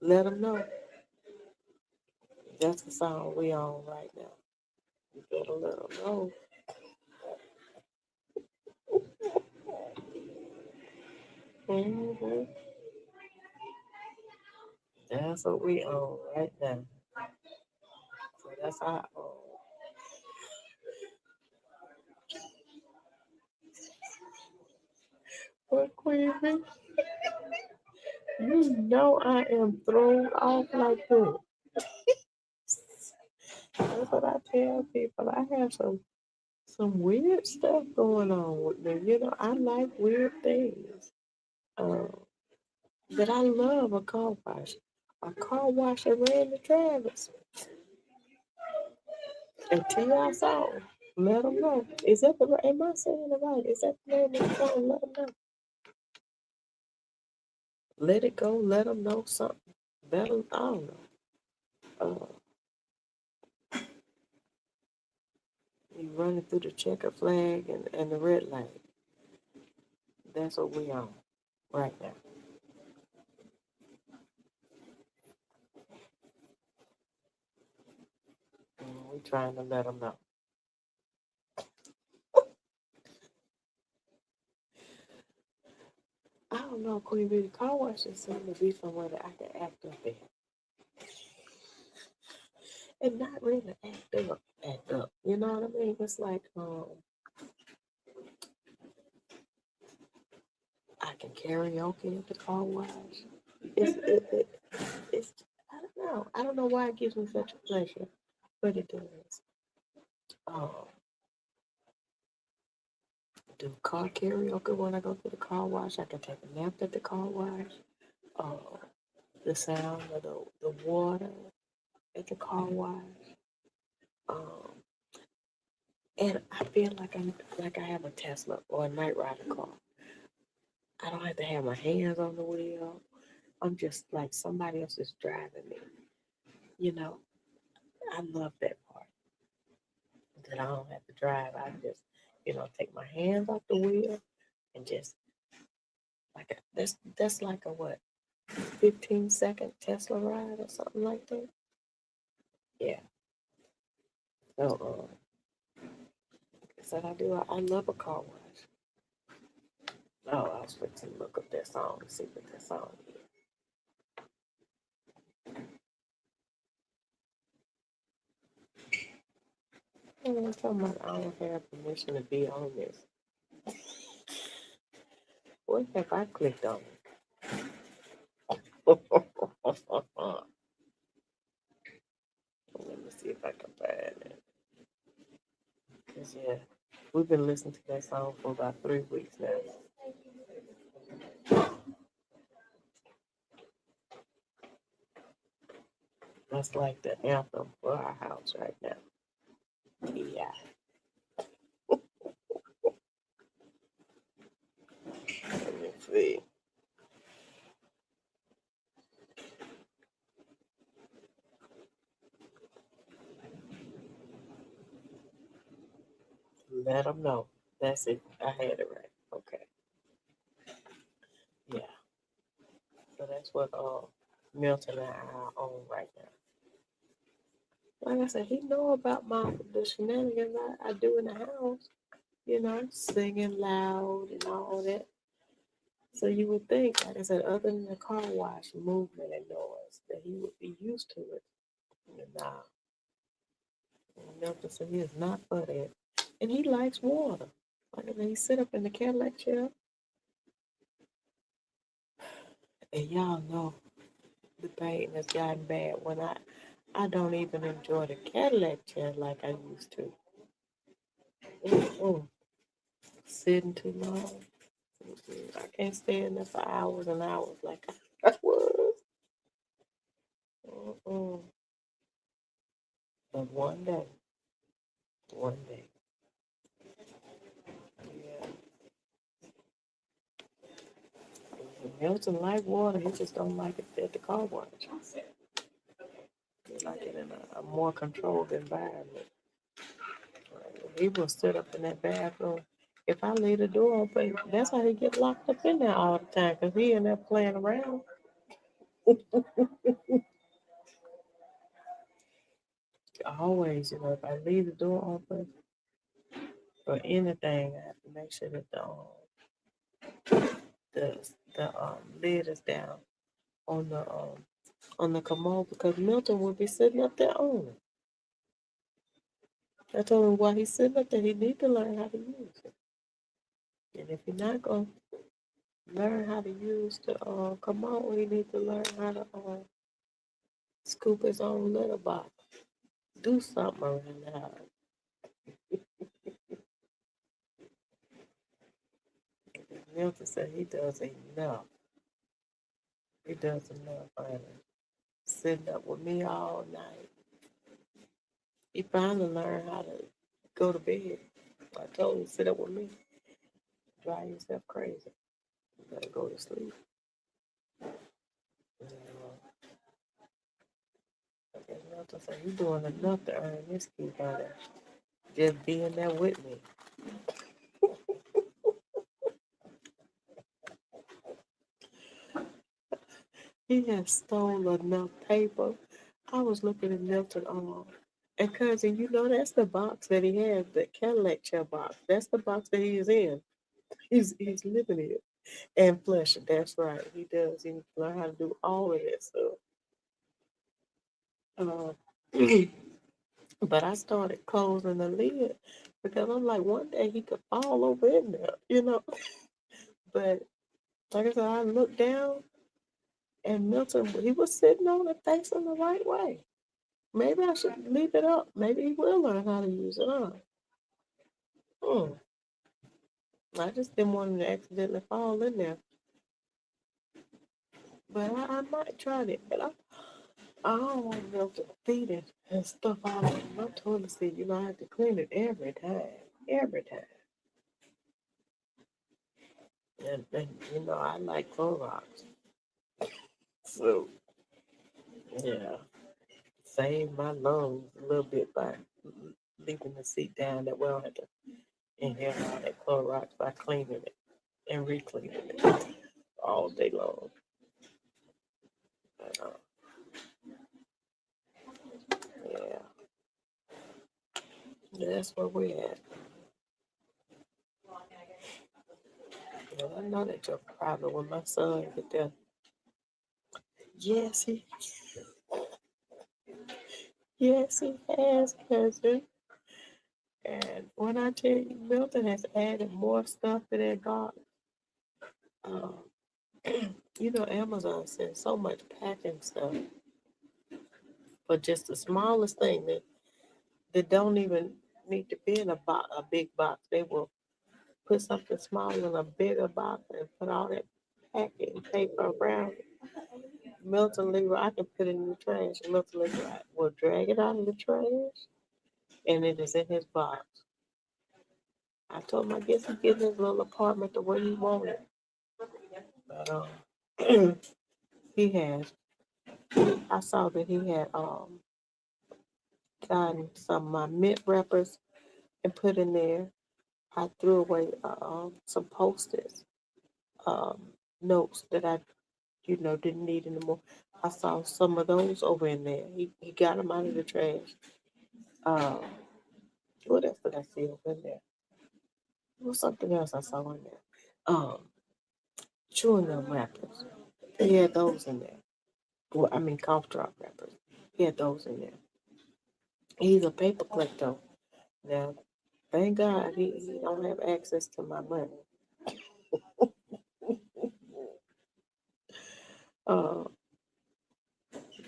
Let them know. That's the song we on right now. You better let them know. Hmm. That's what we on right now. So that's our What, Queen? You know I am thrown off like that. That's what I tell people. I have some weird stuff going on with me. I like weird things. Uh, but I love a car wash. A car wash that ran the Travis. And T.I. song. Let them know. Is that the right? Am I saying it right? Is that the name of the song? Let them know. Let it go. Let them know something. Better. I don't know. Uh, you running through the checker flag and the red light. That's what we on right now. And we trying to let them know. I don't know, Queen Bee. Car washes seem to be somewhere that I can act up at. and not really act up. You know what I mean? It's like I can karaoke at the car wash. It's I don't know. I don't know why it gives me such a pleasure, but it does. Um, do car karaoke when I go to the car wash. I can take a nap at the car wash. Uh, the sound of the water at the car wash. Um, and I feel like I have a Tesla or a night rider car. I don't have to have my hands on the wheel. I'm just like somebody else is driving me. You know, I love that part. That I don't have to drive. I just, take my hands off the wheel and just that's like a what 15-second Tesla ride or something like that. Yeah. So said I do. I love a car wash. Oh, I was fixing to look up that song to see what that song is. And I'm talking about I don't have permission to be on this. What have I clicked on? Let me see if I can find it. Cause yeah, we've been listening to that song for about 3 weeks now. That's like the anthem for our house right now. Yeah. Let me see. Let them know. That's it. I had it right. Okay. Yeah. So that's what Milton and I are on right now. Like I said, he know about the shenanigans I do in the house. Singing loud and all that. So you would think, like I said, other than the car wash movement and noise, that he would be used to it. And Milton said he is not for that. And he likes water. Like I said, he sit up in the Cadillac chair, and y'all know the pain has gotten bad when I don't even enjoy the Cadillac chair like I used to. Mm-mm. Sitting too long. Mm-mm. I can't stay in there for hours and hours like I was. Mm-mm. But one day, yeah. Milton like water, he just don't like it at the car wash. He like it in a more controlled environment. He will sit up in that bathroom. If I leave the door open, that's how he get locked up in there all the time, because he in there playing around. Always, if I leave the door open or anything, I have to make sure that the lid is down on the commode, because Milton will be sitting up there on it. I told him while he's sitting up there, he need to learn how to use it. And if he's not gonna learn how to use the commode, he need to learn how to scoop his own litter box. Do something around the house. Milton said he does enough. He does enough, honey. Sitting up with me all night. He finally learned how to go to bed. I told him, sit up with me. Drive yourself crazy. You better go to sleep. And, I guess Milton said, you doing enough to earn this keep, honey. Just being there with me. He has stole enough paper. I was looking at Milton and cousin, that's the box that he has, the Cadillac chair box. That's the box that he is in. He's living in it. And flushing. That's right. He does. He learn how to do all of that stuff. Uh, But I started closing the lid because I'm like, one day he could fall over in there. But like I said, I looked down and Milton, he was sitting on it facing the right way. Maybe I should leave it up. Maybe he will learn how to use it, huh? Hmm. I just didn't want him to accidentally fall in there. But I might try it. But I don't want Milton feeding and stuff all over my toilet seat. I have to clean it every time. Every time. And I like Clorox. So, yeah. Save my lungs a little bit by leaving the seat down that way I don't have to inhale all that Clorox by cleaning it and re-cleaning it all day long. But, yeah, that's where we're at. And I know that you're probably when my son get there. Yes, he has, cousin. And when I tell you, Milton has added more stuff to that box. Um, Amazon sends so much packing stuff for just the smallest thing that don't even need to be in a big box. They will put something small in a bigger box and put all that packing paper around it. Milton Leroy, I can put it in the trash. Milton Leroy will drag it out of the trash, and it is in his box. I told him I guess he's getting his little apartment the way he wanted. But he has. I saw that he had gotten some of my mint wrappers and put in there. I threw away some post-its, um, notes that I didn't need anymore. I saw some of those over in there. He got them out of the trash. Um, what else did I see over in there? There was something else I saw in there. Um, chewing gum wrappers. He had those in there. Well, I mean cough drop wrappers. He had those in there. He's a paper collector. Now, thank God he don't have access to my money. Uh,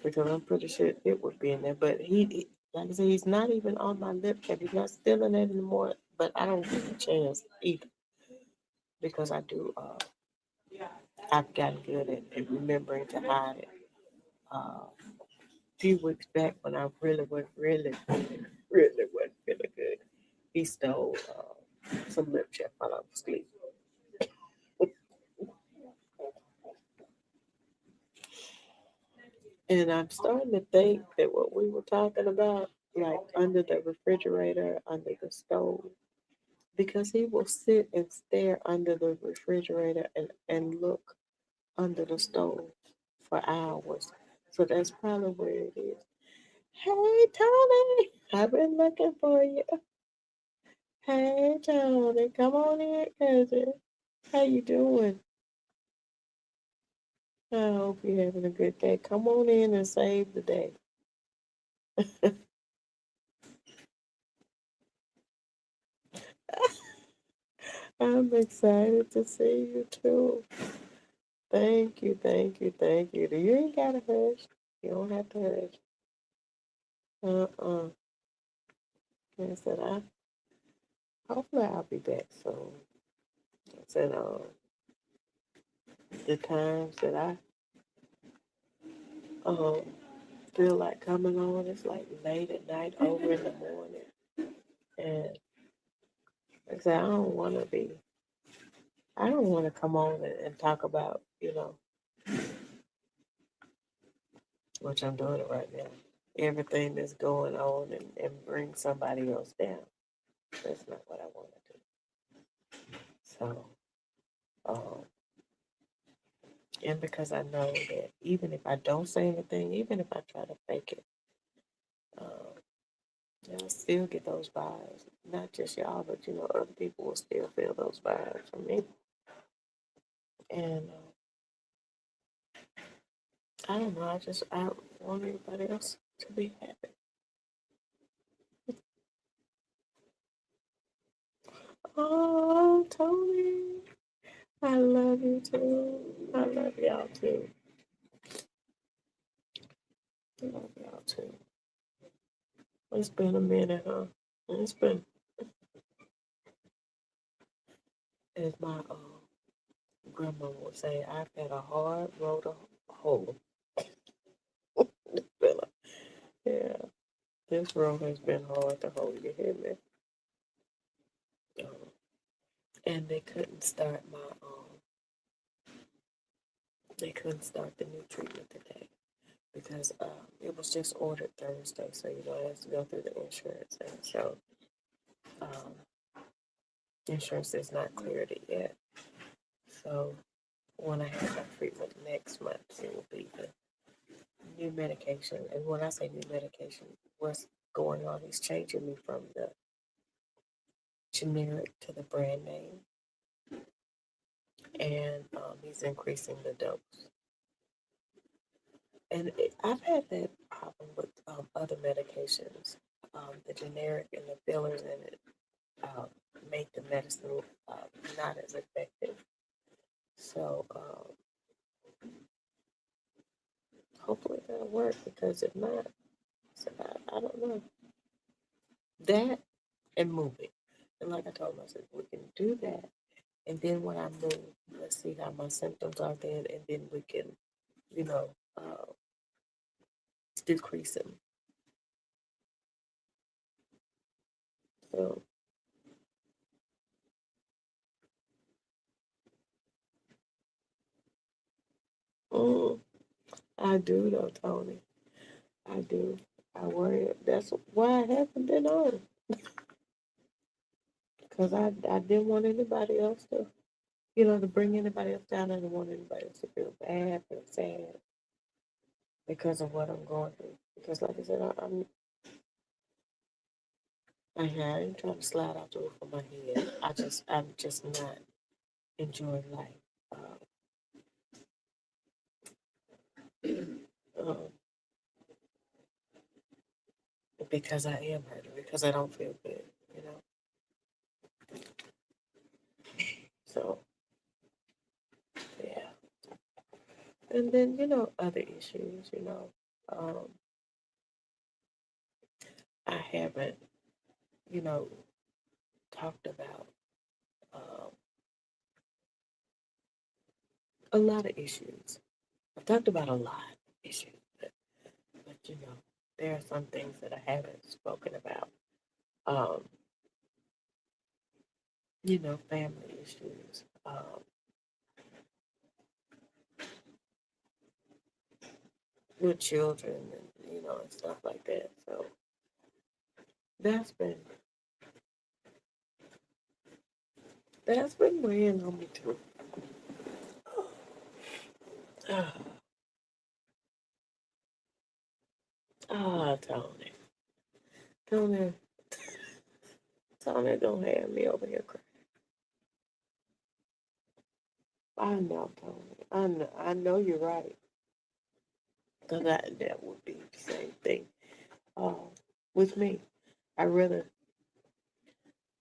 because I'm pretty sure it would be in there. But like I said, he's not even on my lip tab. He's not stealing it anymore. But I don't give a chance either because I do. I've gotten good at remembering to hide it. A few weeks back when I really wasn't wasn't feeling good, he stole some lip chap while I was asleep. And I'm starting to think that what we were talking about, like under the refrigerator, under the stove, because he will sit and stare under the refrigerator and look under the stove for hours. So that's probably where it is. Hey, Tony, I've been looking for you. Hey, Tony, come on in, cousin. How you doing? I hope you're having a good day. Come on in and save the day. I'm excited to see you too. Thank you, thank you, thank you. You ain't gotta hush. You don't have to hush. Uh-uh. I said, hopefully I'll be back soon. I said, the times that I um feel like coming on, it's like late at night, over in the morning. And like I said, I don't want to come on and talk about, which I'm doing it right now, everything that's going on and bring somebody else down. That's not what I want to do. So, um, and because I know that even if I don't say anything, even if I try to fake it, um, I'll still get those vibes. Not just y'all, but other people will still feel those vibes from me. And I don't know. I want everybody else to be happy. Oh, Tony, I love you too. I love y'all too. I love y'all too. It's been a minute, huh? It's been, as my grandma would say, I've had a hard road to hoe. It's been yeah, this road has been hard to hold. You hear me? Um, and they couldn't start the new treatment today because it was just ordered Thursday, so it has to go through the insurance, and so um, insurance is not cleared it yet. So when I have my treatment next month, it will be the new medication. And when I say new medication, what's going on? He's changing me from the generic to the brand name, and he's increasing the dose. And I've had that problem with other medications. The generic and the fillers in it make the medicine not as effective. So hopefully that'll work because if not, so I don't know. That and moving. And like I told myself, we can do that. And then when I move, let's see how my symptoms are then, and then we can, you know, uh, decrease them. So, mm, I do though, Tony. I do. I worry. That's why I haven't been on. Because I didn't want anybody else to, to bring anybody else down. I didn't want anybody else to feel bad, feel sad because of what I'm going through. Because, like I said, I ain't trying to slide out the roof of my head. I'm just not enjoying life. Um, because I am hurting, because I don't feel good, you know. So, yeah. And then, other issues, I haven't, you know, talked about um, a lot of issues. I've talked about a lot of issues, but there are some things that I haven't spoken about. Um, family issues, with children and, and stuff like that. So that's been, that's been weighing on me too. Tony. Tony, Tony don't have me over here crying. I know, Tony. I know you're right. Because that would be the same thing with me. I rather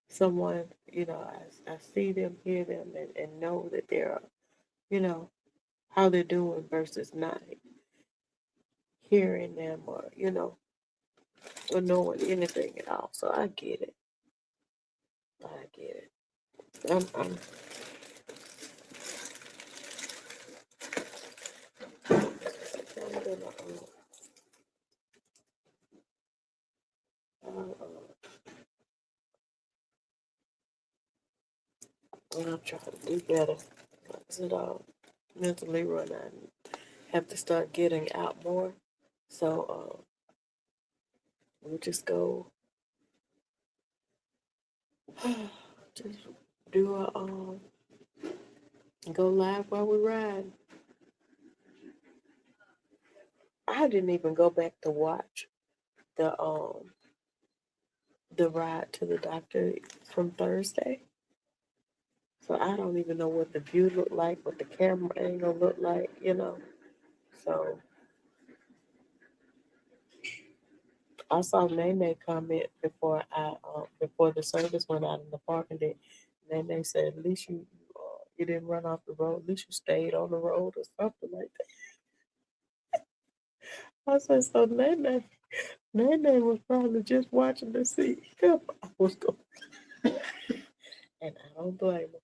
someone, I see them, hear them, and know that they're, you know, how they're doing versus not hearing them or knowing anything at all. So I get it. I get it. I'm gonna, I'm trying to do better. Because it mentally run out and have to start getting out more. So we'll just just do go live while we ride. I didn't even go back to watch the the ride to the doctor from Thursday. So I don't even know what the view looked like, what the camera angle looked like. So I saw Nene comment before the service went out in the parking deck. then they said, at least you didn't run off the road. At least you stayed on the road or something like that. I said, so Nene was probably just watching to see if I was going. And I don't blame her.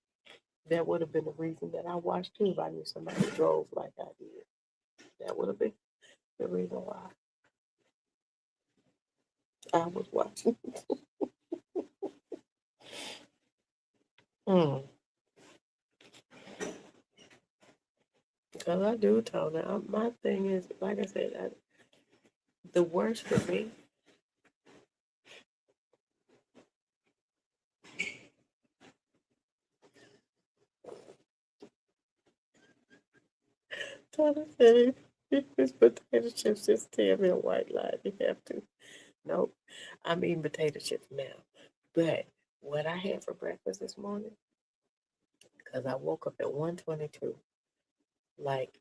That would have been the reason that I watched too if I knew somebody drove like I did. That would have been the reason why I was watching. Mm. Because I do, Tony. My thing is, like I said, the worst for me, Tony said, if it's potato chips, just tell me a white lie. You have to. Nope. I'm eating potato chips now. But what I had for breakfast this morning, because I woke up at 1:22, like,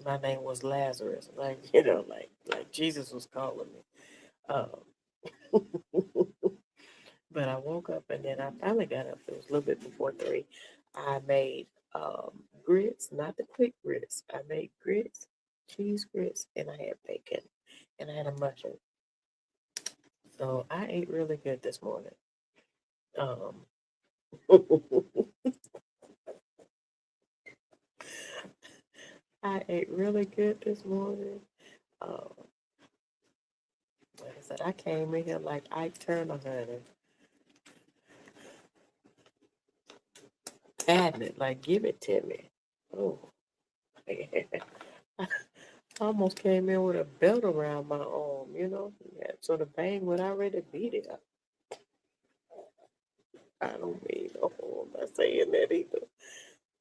my name was Lazarus, like, like Jesus was calling me. Um, but I woke up and then I finally got up. It was a little bit before 3. I made grits, not the quick grits. I made grits, cheese grits, and I had bacon, and I had a mushroom. So I ate really good this morning. Um, I ate really good this morning. Um, like I said, I came in here like Ike Turner, honey. Patting it, like, give it to me. Oh, I almost came in with a belt around my arm. Yeah, so the bang would already beat it. I don't mean no harm. I'm not saying that either.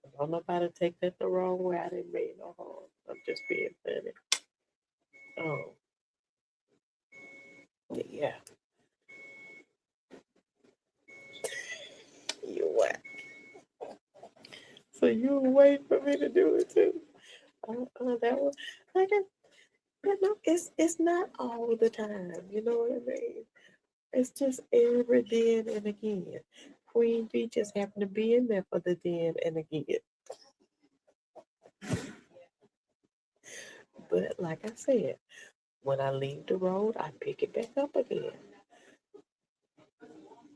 I don't know how to take that the wrong way. I didn't mean no harm. I'm just being funny. Oh, yeah. You what? So you were waiting for me to do it too? That was like, it's not all the time. You know what I mean? It's just every then and again. Queen Bee just happened to be in there for the then and again. But like I said, when I leave the road, I pick it back up again.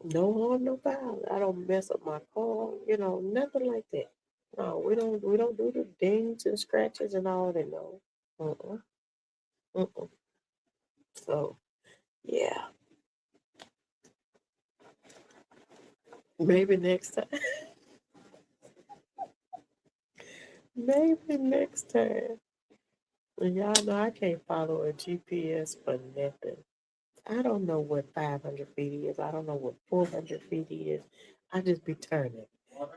No harm, no foul. I don't mess up my car, nothing like that. No, we don't do the dings and scratches and all that. No. Uh-uh. Uh-uh. So yeah, maybe next time. Maybe next time. And y'all know I can't follow a GPS for nothing. I don't know what 500 feet is. I don't know what 400 feet is. I just be turning.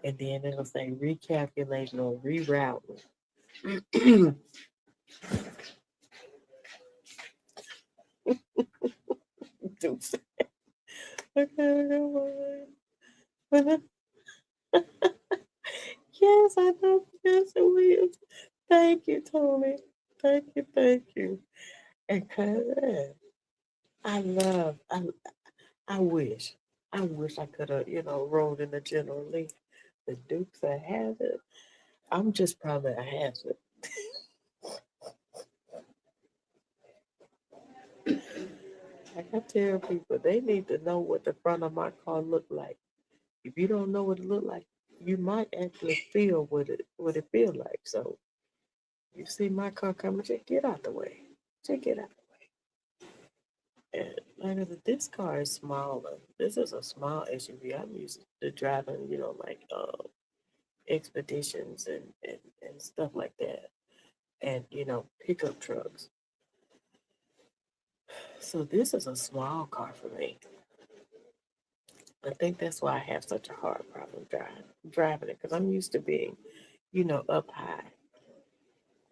And then it'll say recalculation or rerouting. Deuce. Okay, come on. Yes, I know Professor Williams. Thank you, Tony. Thank you, thank you. And cousin, I love, I wish, I wish I could have, rolled in the General Lee. The Dukes of Hazzard. I'm just probably a hazard. Like I tell people, they need to know what the front of my car look like. If you don't know what it look like, you might actually feel what it feel like. So you see my car coming, just get out the way. Just get out the way. And like I said, this car is smaller. This is a small SUV. I'm used to driving, like expeditions and stuff like that. And pickup trucks. So this is a small car for me. I think that's why I have such a hard problem driving it because I'm used to being, up high.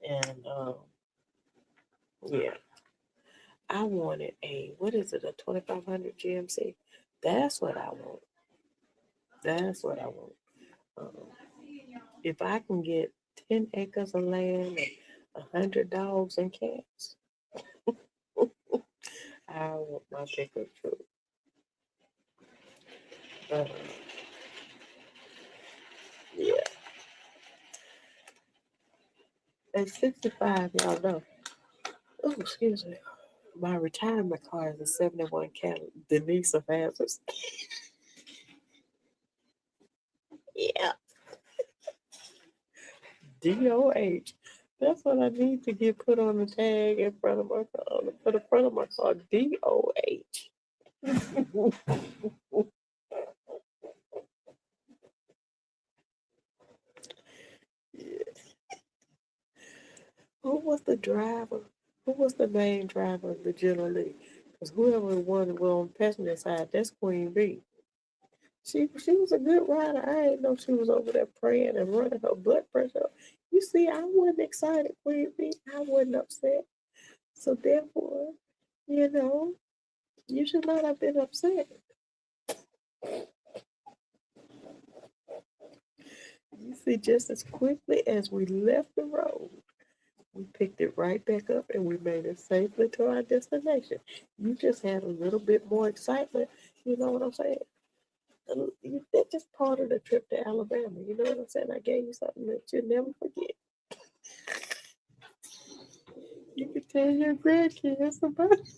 And yeah, I wanted what is it, a 2500 GMC? That's what I want. That's what I want. Um, if I can get 10 acres of land and 100 dogs and cats, I want my pickup truck. Uh, At 65, y'all know. Oh, excuse me. My retirement car is a 71 Denise of Hazards. Yeah, DOH. That's what I need to get put on the tag in front of my car. For the front of my car, DOH. Who was the driver? Who was the main driver of the General Lee? Because whoever won the on the passenger side, that's Queen B. She was a good rider. I didn't know she was over there praying and running her blood pressure up. You see, I wasn't excited, Queen B. I wasn't upset. So therefore, you know, you should not have been upset. You see, just as quickly as we left the road, we picked it right back up and we made it safely to our destination. You just had a little bit more excitement. You know what I'm saying? That's just part of the trip to Alabama. You know what I'm saying? I gave you something that you'll never forget. You can tell your grandkids about it.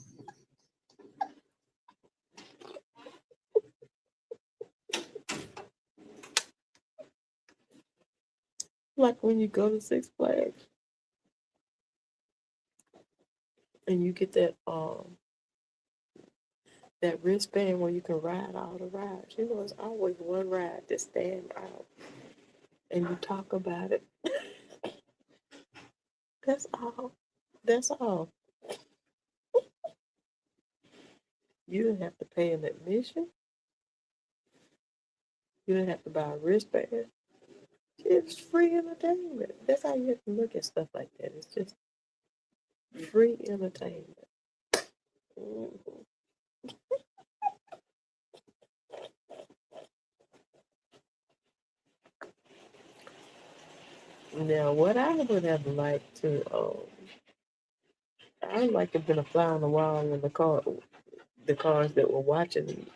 Like when you go to Six Flags and you get that wristband where you can ride all the rides. You know, it's always one ride that stand out, and you talk about it. That's all. That's all. You didn't have to pay an admission. You didn't have to buy a wristband. It's free entertainment. That's how you have to look at stuff like that. It's just free entertainment. Mhm. Now, what I would have liked to, I would like to have been a fly on the wall in the cars that were watching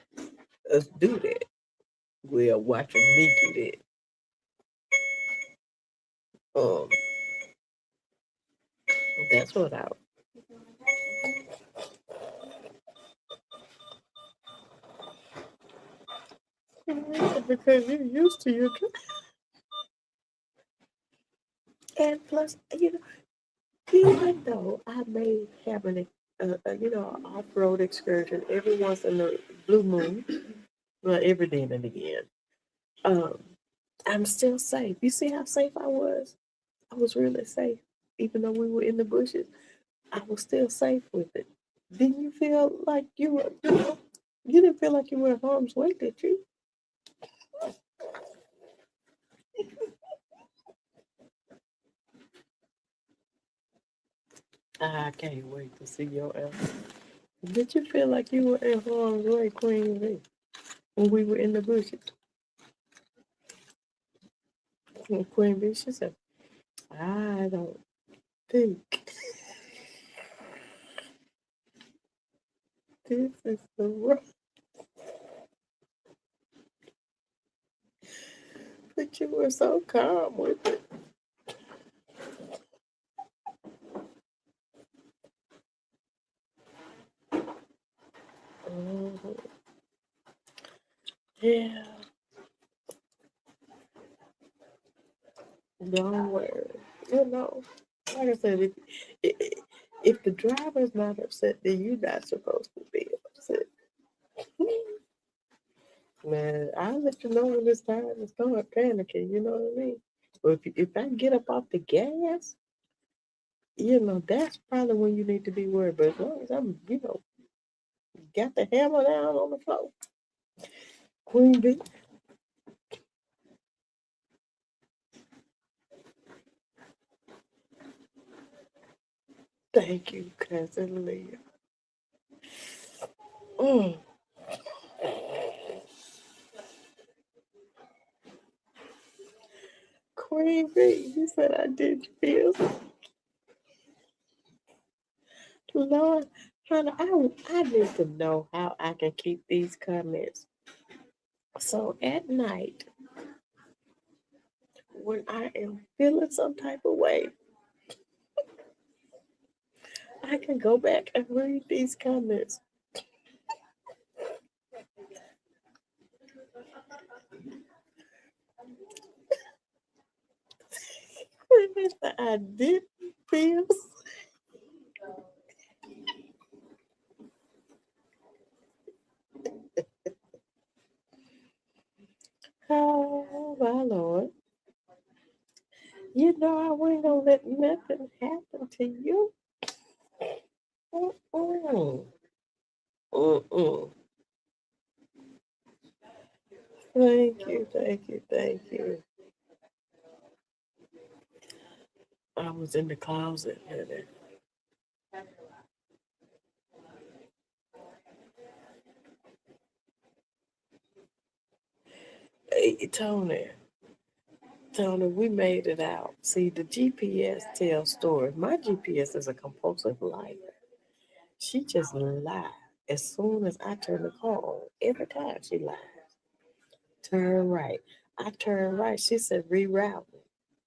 us do that. Well, watching me do that. That's what I. Because you're used to your and plus, even though I may have an off-road excursion every once in the blue moon, well, every day and again, um, I'm still safe. You see how safe I was? I was really safe, even though we were in the bushes. I was still safe with it. Didn't you feel like you were? You didn't feel like you were in harm's way, did you? I can't wait to see your answer. Did you feel like you were in harm's way, Queen V, when we were in the bushes? And Queen V, she said, I don't think this is the right. But you were so calm with it. Mhm. Yeah, don't worry. You know, like I said, if, if the driver's not upset, then you're not supposed to be upset. Man, I'll let you know when it's time to start panicking, you know what I mean? But if I get up off the gas, that's probably when you need to be worried. But as long as I'm got the hammer down on the floor, Queen B, thank you, Cousin Leah. Mm. Queen B, you said I did feel. Lord, honey, I need to know how I can keep these comments. So at night, when I am feeling some type of way, I can go back and read these comments. I did pills. Oh my Lord. You know I wasn't gonna let nothing happen to you. Mm-mm. Mm-mm. Thank you, thank you, thank you. I was in the closet, honey. Hey, Tony, we made it out. See, the GPS tells stories. My GPS is a compulsive liar. She just lies as soon as I turn the car on. Every time she lies. Turn right. I turn right. She said reroute.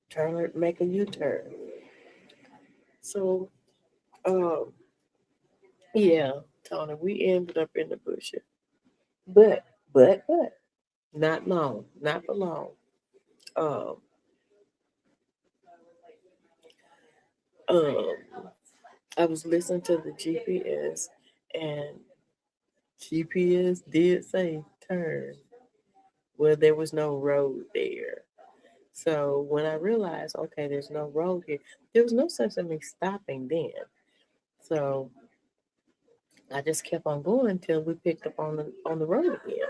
Turn, make a U-turn. So, um, yeah, Tony, we ended up in the bushes. But, not long, not for long. Um, um, I was listening to the GPS, and GPS did say turn. Well, there was no road there. So when I realized, okay, there's no road here, there was no sense in me stopping then. So I just kept on going until we picked up on the road again.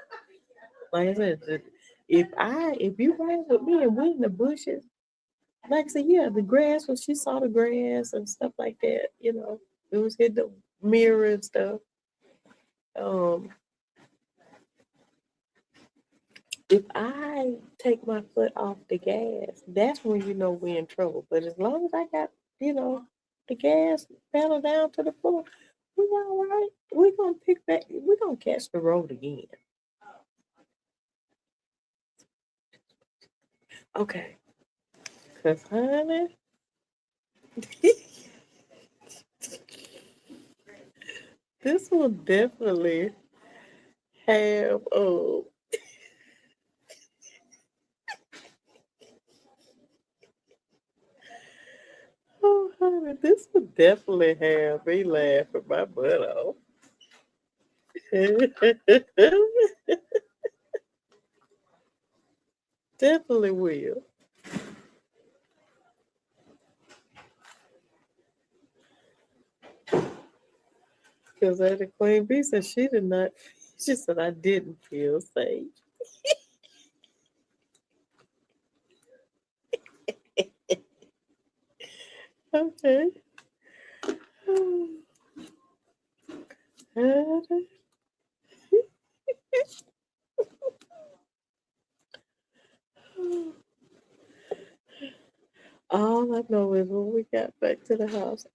Like I said, if you ride with me and we in the bushes, like I said, yeah, the grass when she saw the grass and stuff like that, it was hitting the mirror and stuff. Um, if I take my foot off the gas, that's when you know we're in trouble. But as long as I got, the gas pedal down to the floor, we all right. We're gonna pick back. We're gonna catch the road again. Okay, cause honey, this will definitely have. Oh, honey, this will definitely have me laughing my butt off. Definitely will. Because the Queen Bee said she did not. She said I didn't feel safe. Okay. All I know is when we got back to the house,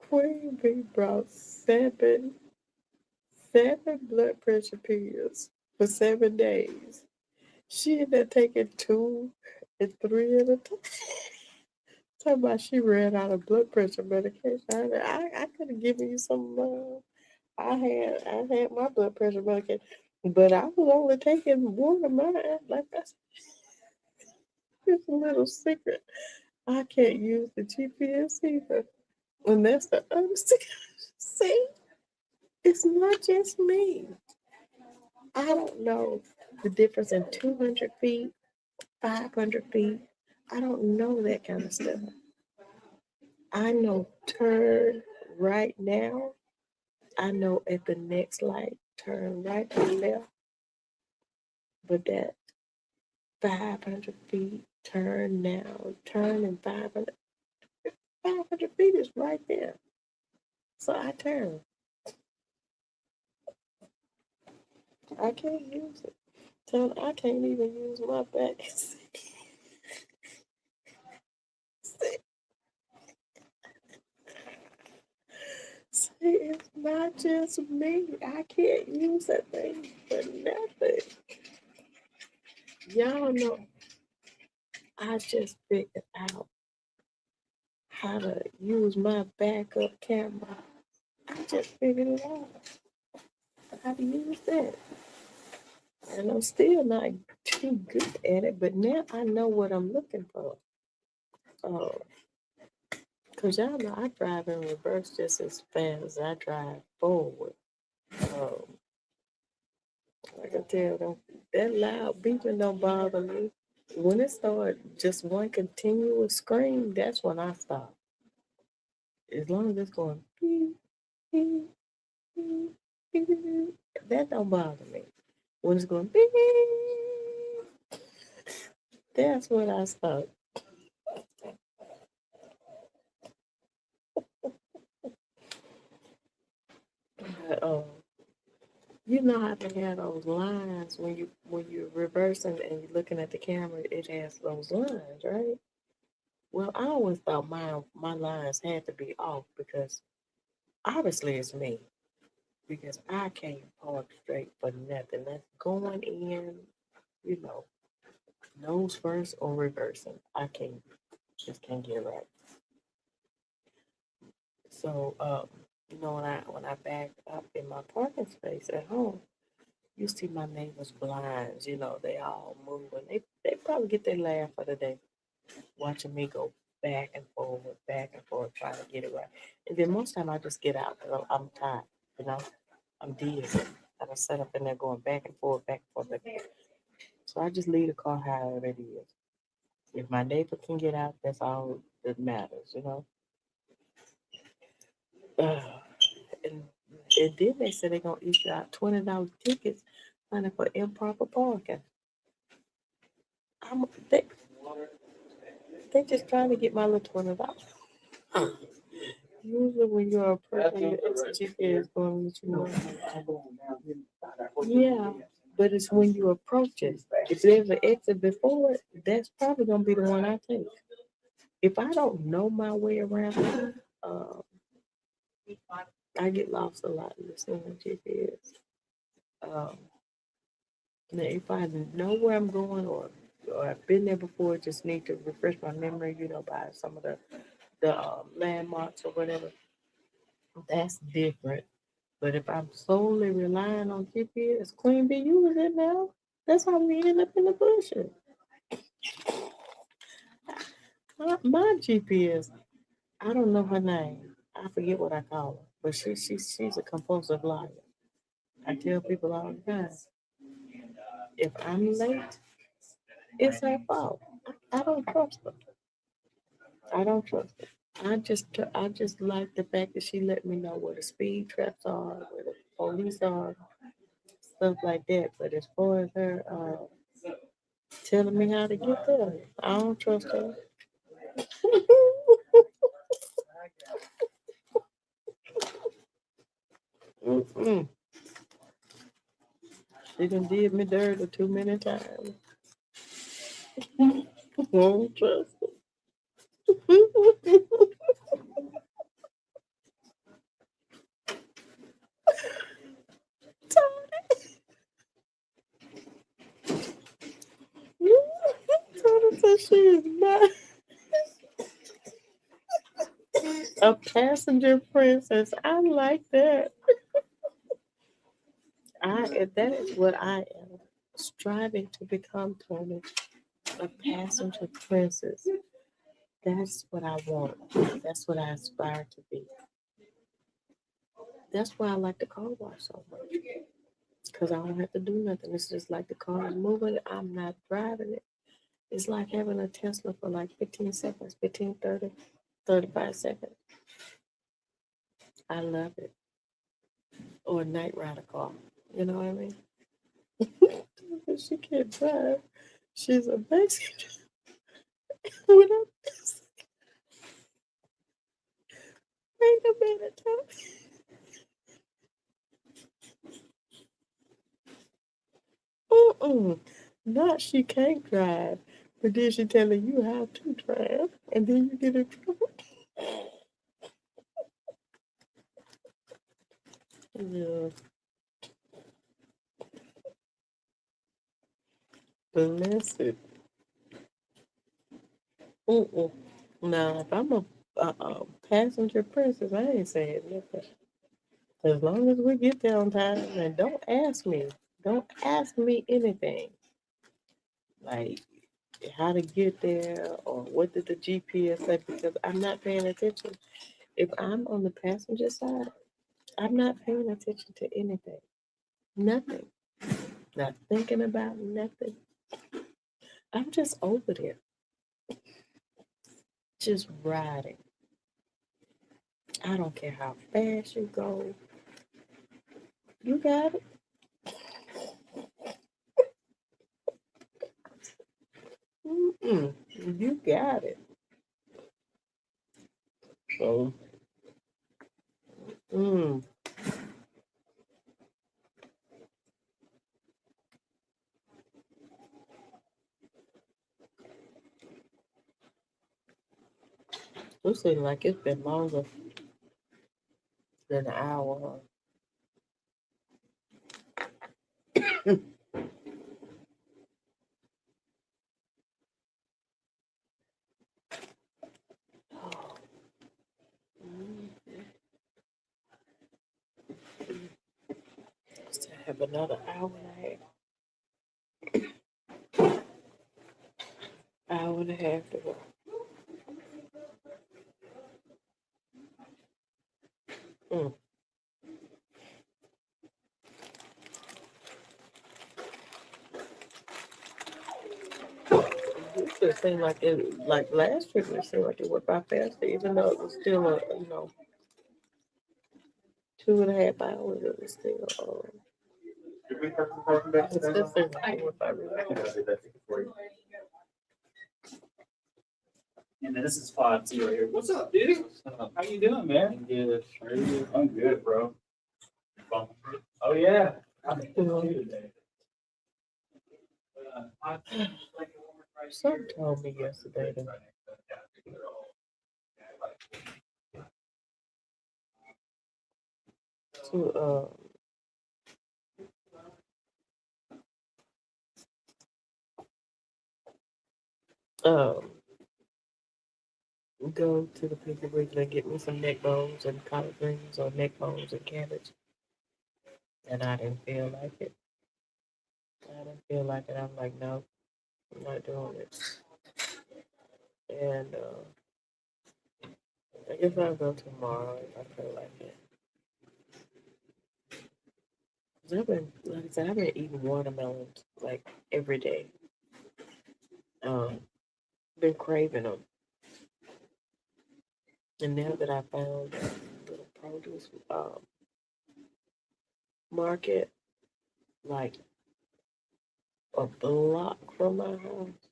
Queen Bee brought seven blood pressure pills for 7 days. She ended up taking 2 and 3 at a time. Talking about she ran out of blood pressure medication. I could have given you some. I had my blood pressure medication, but I was only taking one of mine. Like that's just a little secret. I can't use the GPS either, and that's the other secret. See, it's not just me. I don't know the difference in 200 feet, 500 feet. I don't know that kind of stuff. I know turn right now. I know at the next light, turn right or left, but that 500 feet, turn now, turn in 500 feet is right there. So I turn. I can't use it. Tell I can't even use my back. See, it's not just me. I can't use that thing for nothing. Y'all know I just figured out how to use my backup camera. I just figured it out how to use that. And I'm still not too good at it, but now I know what I'm looking for. Oh, cause y'all know I drive in reverse just as fast as I drive forward. Um, like I tell them, that loud beeping don't bother me. When it starts just one continuous scream, that's when I stop. As long as it's going beep, beep, beep, beep, beep, that don't bother me. When it's going beep, that's when I stop. But, you know how they have those lines when you're reversing and you're looking at the camera, it has those lines, right? Well, I always thought my lines had to be off because obviously it's me because I can't park straight for nothing. That's going in, you know, nose first or reversing. I can't just can't get it right. So you know when I back up in my parking space at home, you see my neighbors' blinds, you know, they all moving. They probably get their laugh of the day watching me go back and forward, trying to get it right. And then most time I just get out because I'm tired, you know, I'm dizzy. And I set up in there going back and forth, back and forth, back and forth. So I just leave the car however it is. If my neighbor can get out, that's all that matters, you know. Uh, and, and then they said they're gonna issue out $20 tickets money for improper parking. I'm they just trying to get my little $20. Usually when you're approaching your exit GPS going to let you know. Yeah, but it's when you approach it. If there's an exit before it, that's probably gonna be the one I take. If I don't know my way around, uh, I get lost a lot listening to GPS. Um, now if I know where I'm going or I've been there before, just need to refresh my memory, you know, by some of the landmarks or whatever. That's different. But if I'm solely relying on GPS, Queen Bee, you was in now. That's how we end up in the bushes. My GPS, I don't know her name. I forget what I call her, but she's a compulsive liar. I tell people all the time, if I'm late, it's her fault. I don't trust her. I don't trust her. I just like the fact that she let me know where the speed traps are, where the police are, stuff like that. But as far as her telling me how to get there, I don't trust her. Mm-mm. She done did me dirty too many times. I don't trust her. Tony said she is not a passenger princess. I like that. That is what I am striving to become, Tony. A passenger princess. That's what I want. That's what I aspire to be. That's why I like the car wash so much. Because I don't have to do nothing. It's just like the car is moving. I'm not driving it. It's like having a Tesla for like 15 seconds, 15, 30, 35 seconds. I love it. Or a night rider car. You know what I mean? She can't drive. She's a passenger. Without wait a minute. Mm-mm. Not she can't drive. But then she telling you how to drive. And then you get in trouble. Yeah. Blessed. Mm-mm. Now, if I'm a passenger princess, I ain't saying nothing. As long as we get there on time, and don't ask me anything like how to get there or what did the GPS say because I'm not paying attention. If I'm on the passenger side, I'm not paying attention to anything, nothing, not thinking about nothing. I'm just over there, just riding. I don't care how fast you go. You got it. Mm-mm. You got it. So, mm, it seems like it's been longer than an hour. Huh? Still have another hour and a half to go. Mm. It seemed like like last trip, it seemed like it went by faster, even though it was still 2.5 hours. It was still, Did we park the parking back it there? still seemed like it went by really I think I fast. did that ticket for you. And then this is 5-0 here. What's up, dude? How you doing, man? I'm good. How are you? I'm good, bro. Oh yeah. I'm Mhm. good today. Some told me yesterday to go to the Piggly Wiggly and get me some neck bones and collard greens or neck bones and cabbage. And I didn't feel like it. I didn't feel like it. I'm like, no, I'm not doing it. And I guess I'll go tomorrow if I feel like it. 'Cause I've been, like I said, I've been eating watermelons like every day. Been craving them. And now that I found a little produce market, like a block from my house,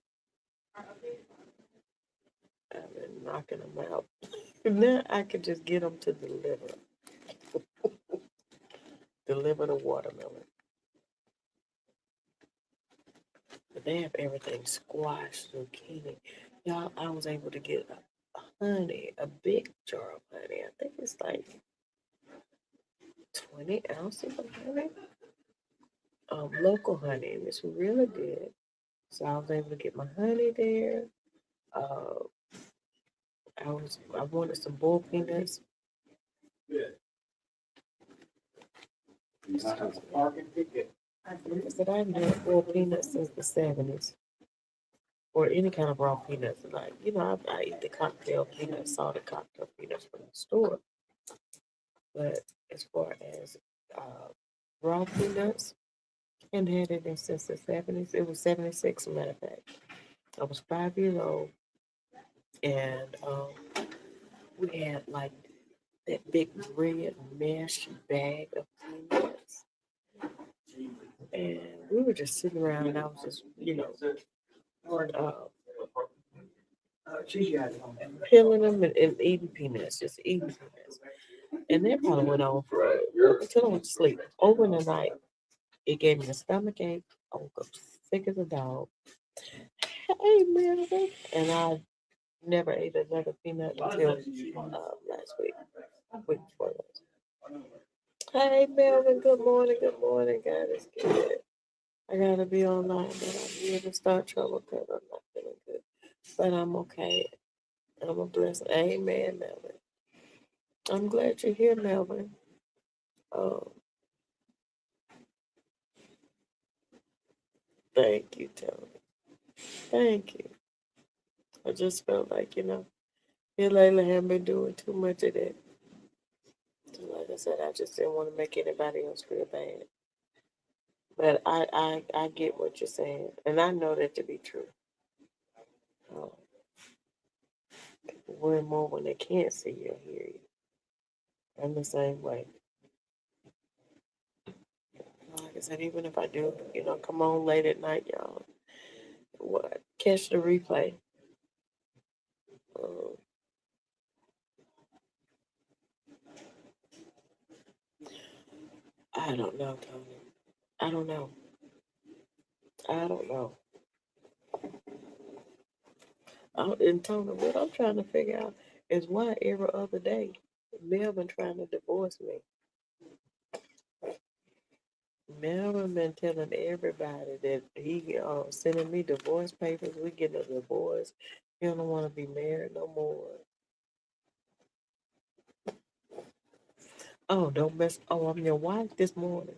I've been knocking them out. Now I can just get them to deliver the watermelon. But they have everything: squash, zucchini. Y'all, I was able to get a big jar of honey. I think it's like 20 ounces of honey. Local honey, and it's really good. So I was able to get my honey there. Uh, I wanted some bull peanuts. You not have a parking ticket. I said I haven't had bull peanuts since the 70s, or any kind of raw peanuts. Like, I eat the cocktail peanuts, salted cocktail peanuts from the store. But as far as uh, raw peanuts, and had it in since the 70s. It was 76, a matter of fact. I was 5 years old, and we had like that big red mesh bag of peanuts. And we were just sitting around, and I was just, uh, peeling them and eating peanuts, just eating peanuts. And that probably went on for until I went to sleep. Over the night, it gave me a stomach ache. I woke up sick as a dog. Hey, Melvin. And I never ate another peanut until last week before last. Hey, Melvin. Good morning. Good morning. God is good. I gotta be online, but I'm here to start trouble because I'm not feeling good. But I'm okay. I'm a blessing. Amen, Melvin. I'm glad you're here, Melvin. Oh, thank you, Tony. Thank you. I just felt like, here lately I haven't been doing too much of that. So like I said, I just didn't want to make anybody else feel bad. But I get what you're saying, and I know that to be true. Um, Worry more when they can't see you or hear you. I'm the same way. Like I said, even if I do, come on late at night, y'all, what catch the replay. Um, I don't know, Tony. I don't know. I don't know. And Tony, what I'm trying to figure out is why every other day Melvin trying to divorce me. Melvin been telling everybody that he sending me divorce papers. We getting a divorce. He don't want to be married no more. Oh, don't mess. Oh, I'm your wife this morning.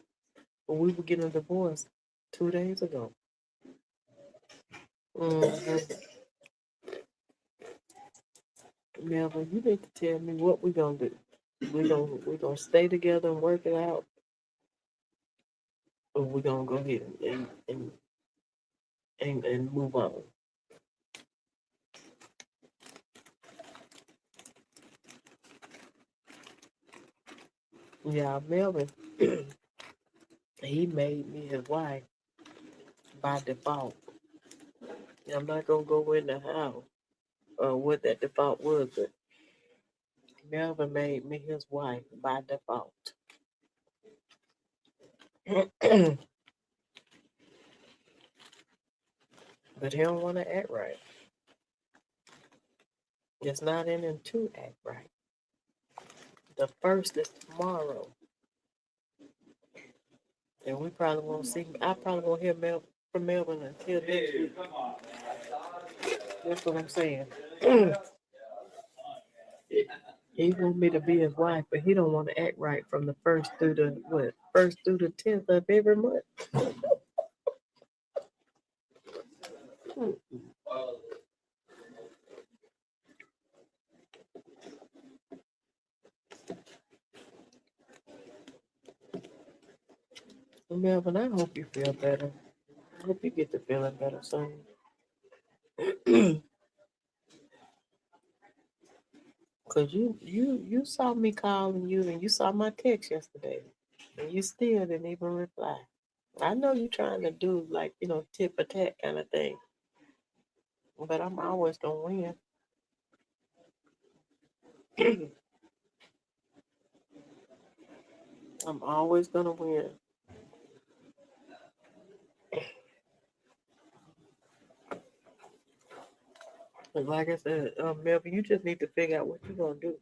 But we were getting a divorce 2 days ago. Mm-hmm. Melvin, you need to tell me what we gonna do. We gonna stay together and work it out, or we gonna go ahead and move on. Yeah, Melvin, he made me his wife by default. I'm not gonna go into how what that default was, but Melvin made me his wife by default. But he don't want to act right. It's not in him to act right. The first is tomorrow, and we probably won't see. I probably won't hear from Melvin until next week. That's what I'm saying. He want me to be his wife, but he don't want to act right from the first through the what? First through the 10th of every month. Melvin, I hope you feel better. I hope you get to feeling better soon. Cause you saw me calling you and you saw my text yesterday, and you still didn't even reply. I know you trying to do like tit for tat kind of thing, but I'm always gonna win. I'm always gonna win. And like I said, Melvin, you just need to figure out what you're gonna do.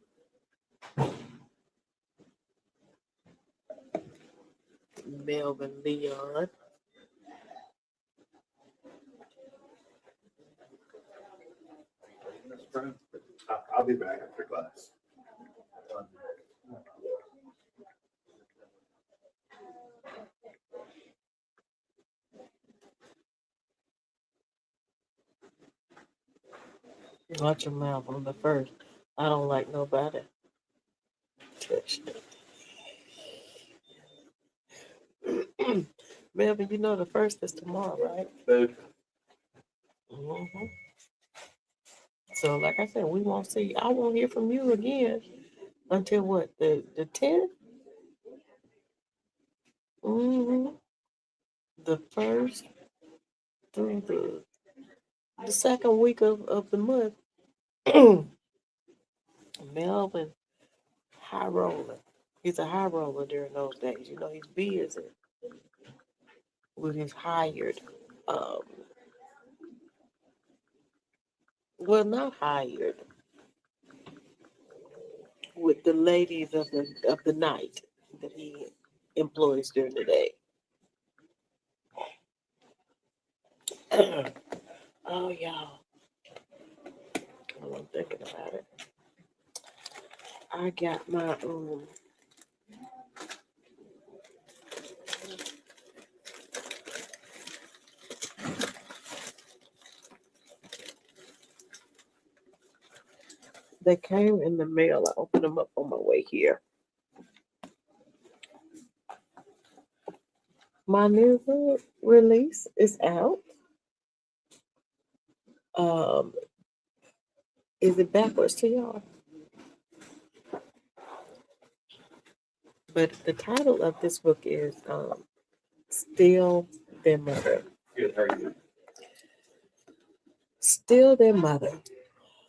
Melvin Leon. I'll be back after class. Watch your mouth on the first. I don't like nobody touching it. Melvin, you know the first is tomorrow, right? hmm So, like I said, we won't see. I won't hear from you again until what? The 10th? hmm The first through the second week of the month. Melvin high roller. He's a high roller during those days. He's busy with his hired, um, well, not hired, with the ladies of the night that he employs during the day. Oh, y'all. While I'm thinking about it, I got my they came in the mail. I opened them up on my way here. My new release is out. Um, is it backwards to y'all? But the title of this book is Still Their Mother. Good, how are you? Still Their Mother.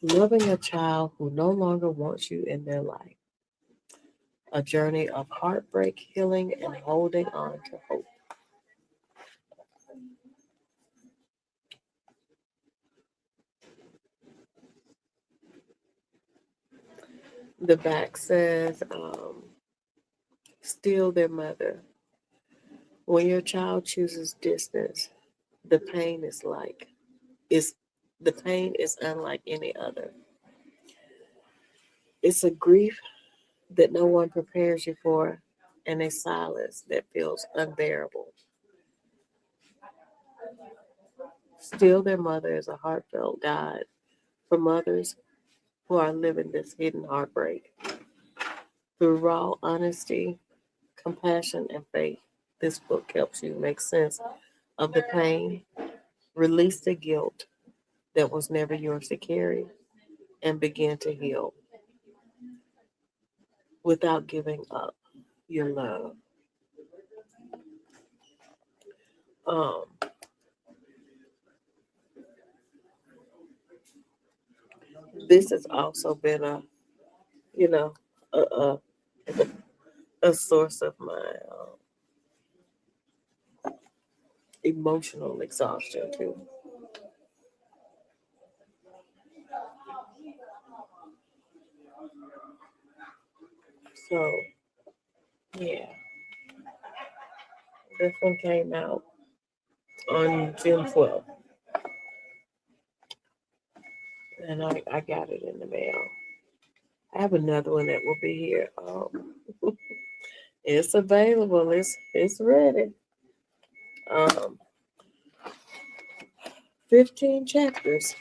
Loving a child who no longer wants you in their life. A journey of heartbreak, healing, and holding on to hope. The back says, Still Their Mother. When your child chooses distance, the pain is the pain is unlike any other. It's a grief that no one prepares you for, and a silence that feels unbearable. Still Their Mother is a heartfelt guide for mothers who are living this hidden heartbreak. Through raw honesty, compassion, and faith, this book helps you make sense of the pain, release the guilt that was never yours to carry, and begin to heal without giving up your love. Um, this has also been you know, a, a, a source of my emotional exhaustion too. So yeah, this one came out on June 12th, and I got it in the mail. I have another one that will be here. It's available. It's ready. Um, 15 chapters.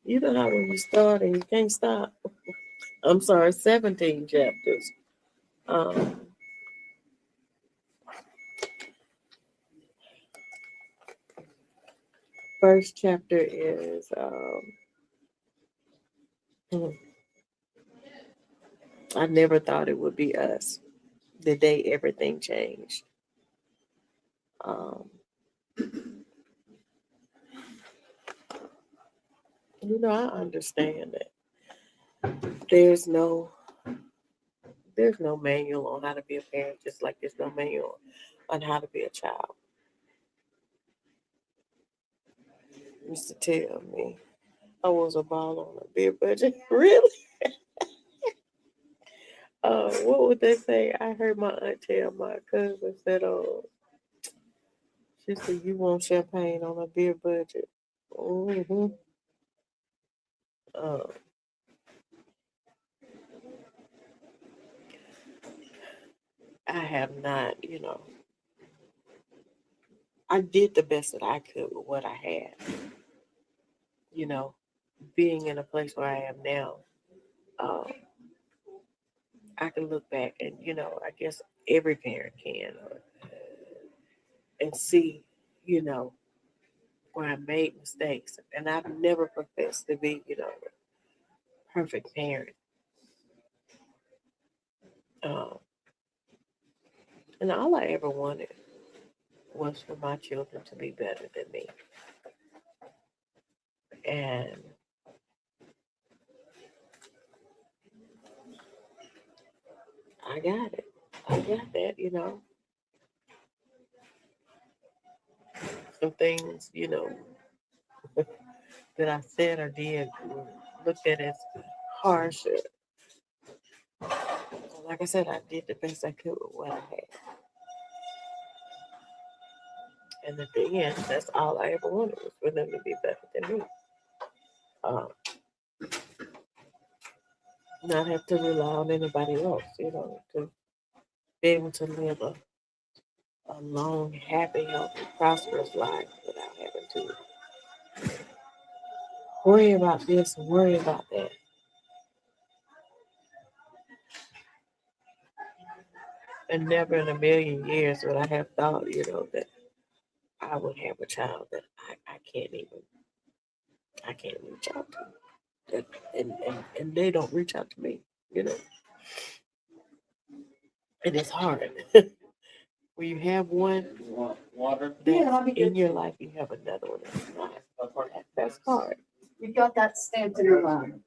You know how when you start and you can't stop. I'm sorry, 17 chapters. Um, first chapter is hmm, I never thought it would be us. The day everything changed. Um, I understand that there's no there's no manual on how to be a parent, just like there's no manual on how to be a child. Used to tell me I was a ball on a beer budget. Really? What would they say? I heard my aunt tell my cousin said, "Oh, she said you want champagne on a beer budget." hmm Uh, I have not. I did the best that I could with what I had. You know, being in a place where I am now, um, I can look back and I guess every parent can, and see, you know, where I made mistakes, and I've never professed to be, a perfect parent. Um, and all I ever wanted was for my children to be better than me, and I got it. I got that. Some things, that I said or did were looked at as harsh. Like I said, I did the best I could with what I had, And at the end, that's all I ever wanted was for them to be better than me. Um, not have to rely on anybody else, to be able to live a long, happy, healthy, prosperous life without having to worry about this and worry about that. And never in a million years would I have thought, that I would have a child that I can't reach out to. That, and they don't reach out to me, you know. And it's hard. When you have one Water. that's in your life, you have another one that's not. That's hard. You got that stamped in your mind.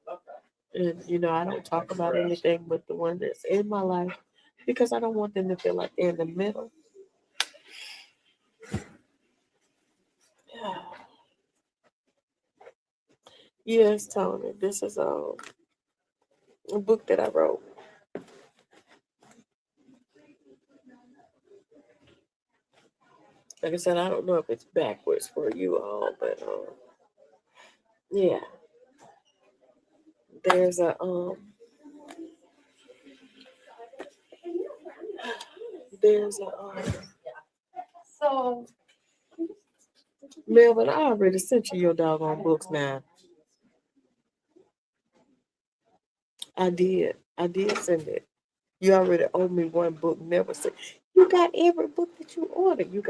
And I don't talk about anything but the one that's in my life because I don't want them to feel like they're in the middle. Yes, Tony. This is a book that I wrote. Like I said, I don't know if it's backwards for you all, but yeah. There's a So, Melvin, I already sent you your doggone books now. I did. I did send it. You already owe me one book, never sent. You got every book that you ordered. You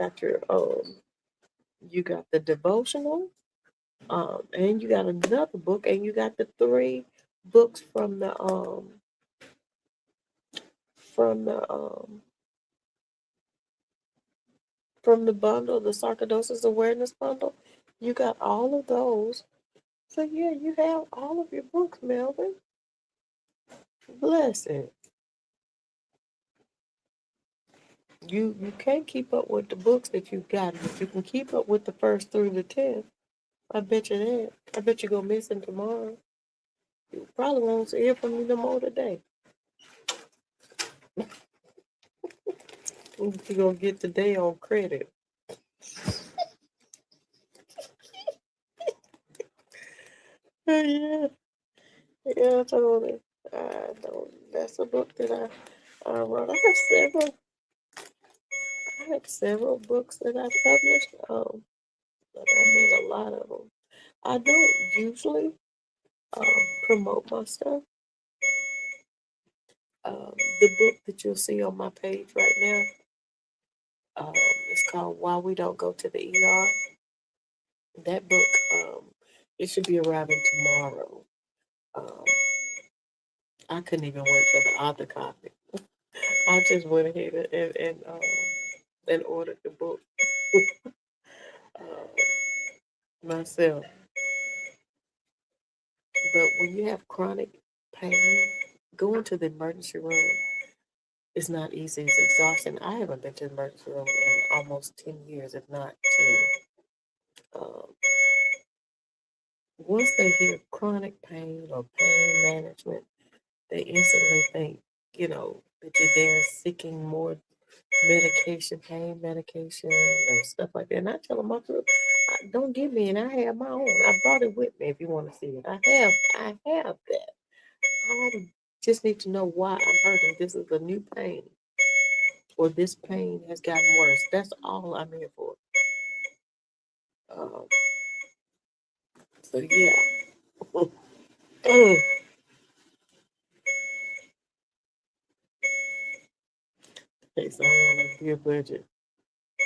got the devotional, and you got another book, and you got the 3 books from the from the bundle, the sarcoidosis awareness bundle. You got all of those. So yeah, you have all of your books, Melvin. Bless it. You can't keep up with the books that you've got, but you can keep up with the first through the 10th. I bet you that. I bet you go missing tomorrow. You probably won't hear from me no more today. You're gonna get today on credit. Yeah, yeah, totally. I don't. That's a book that I wrote. I have several books that I published. But I mean a lot of them. I don't usually promote my stuff. The book that you'll see on my page right now, is called "Why We Don't Go to the ER." That book, it should be arriving tomorrow. Um, I couldn't even wait for the author copy. I just went ahead and ordered the book uh, myself. But when you have chronic pain, going to the emergency room is not easy. It's exhausting. I haven't been to the emergency room in almost 10 years, if not 10. Um, Once they hear chronic pain or pain management, they instantly think, that you're there seeking more medication, pain medication, and stuff like that. And I tell them, don't give me, and I have my own. I brought it with me if you want to see it. I have that. I just need to know why I'm hurting. This is a new pain, or this pain has gotten worse. That's all I'm here for. Um, so yeah. Okay, so I want to be a budget.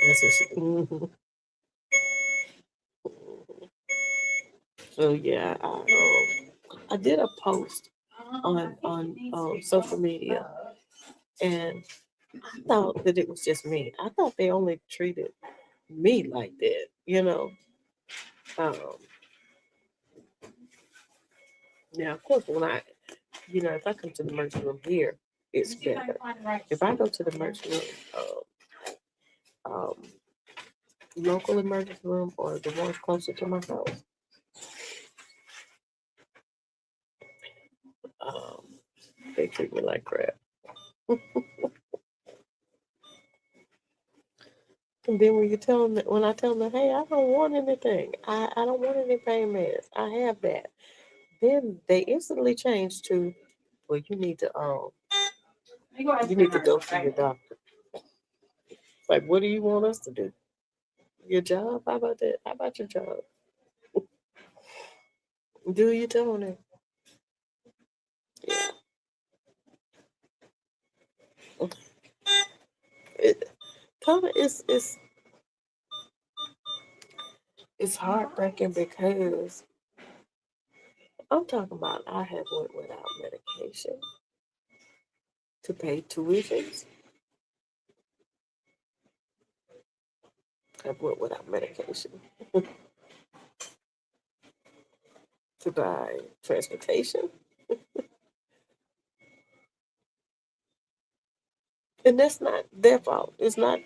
That's what she. So yeah, I did a post on social media, and I thought that it was just me. I thought they only treated me like that. Um, Now, of course, if I come to the emergency room here, it's better. If I go to the emergency room, um, local emergency room or the ones closer to my house, um, they treat me like crap. And then when you tell them that, when I tell them, hey, I don't want anything. I don't want any pain meds. I have that. Then they instantly change to, well, you need to go see your doctor. Like, what do you want us to do? Your job? How about that? How about your job? Do you, Tony? Yeah. It Tony, it's heartbreaking because I'm talking about I have went without medication to pay tuitions. I've went without medication to buy transportation. And that's not their fault. It's not,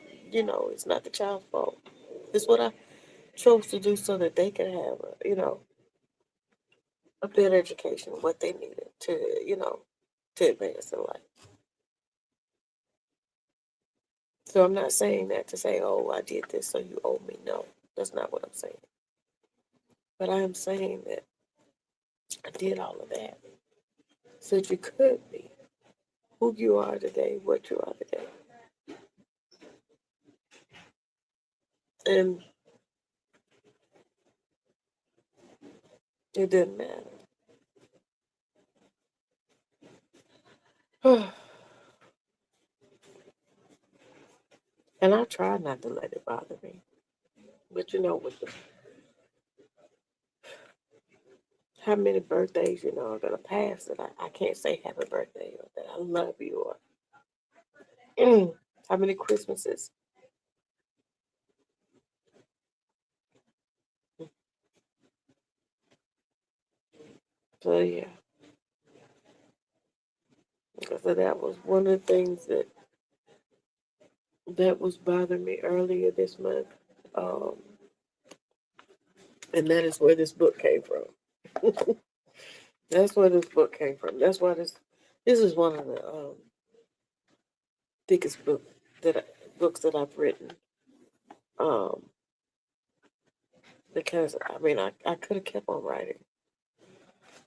it's not the child's fault. It's what I chose to do so that they can have, a better education, what they needed to advance in life. So I'm not saying that to say, oh, I did this, so you owe me. No, that's not what I'm saying. But I am saying that I did all of that so that you could be who you are today, what you are today. And it didn't matter. And I try not to let it bother me. But with how many birthdays, are going to pass that I can't say happy birthday or that I love you or how many Christmases. So, yeah. So that was one of the things that was bothering me earlier this month. Um, and that is where this book came from. That's where this book came from. That's why this is one of the thickest books that I've written. Um, because I could have kept on writing,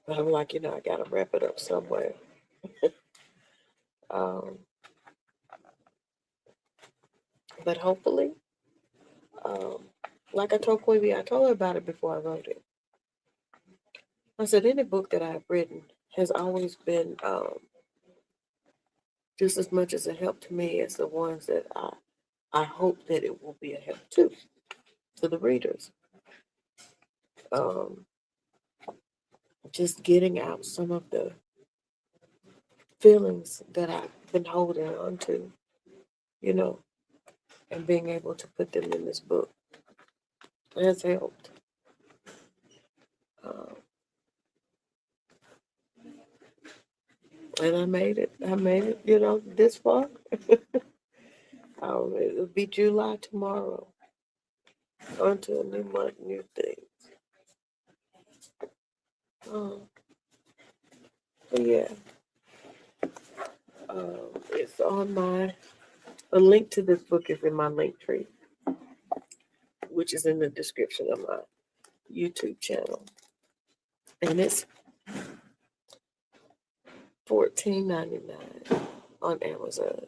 but I'm like, I gotta wrap it up somewhere. Um, but hopefully, um, like I told Queeby, I told her about it before I wrote it. I said any book that I've written has always been just as much as a help to me as the ones that I hope that it will be a help to the readers. Um, just getting out some of the feelings that I've been holding on to, and being able to put them in this book has helped. Um, and I made it. This far. It'll be July tomorrow. On to a new month, new things. So yeah, it's on a link to this book is in my link tree, which is in the description of my YouTube channel. And it's $14.99 on Amazon.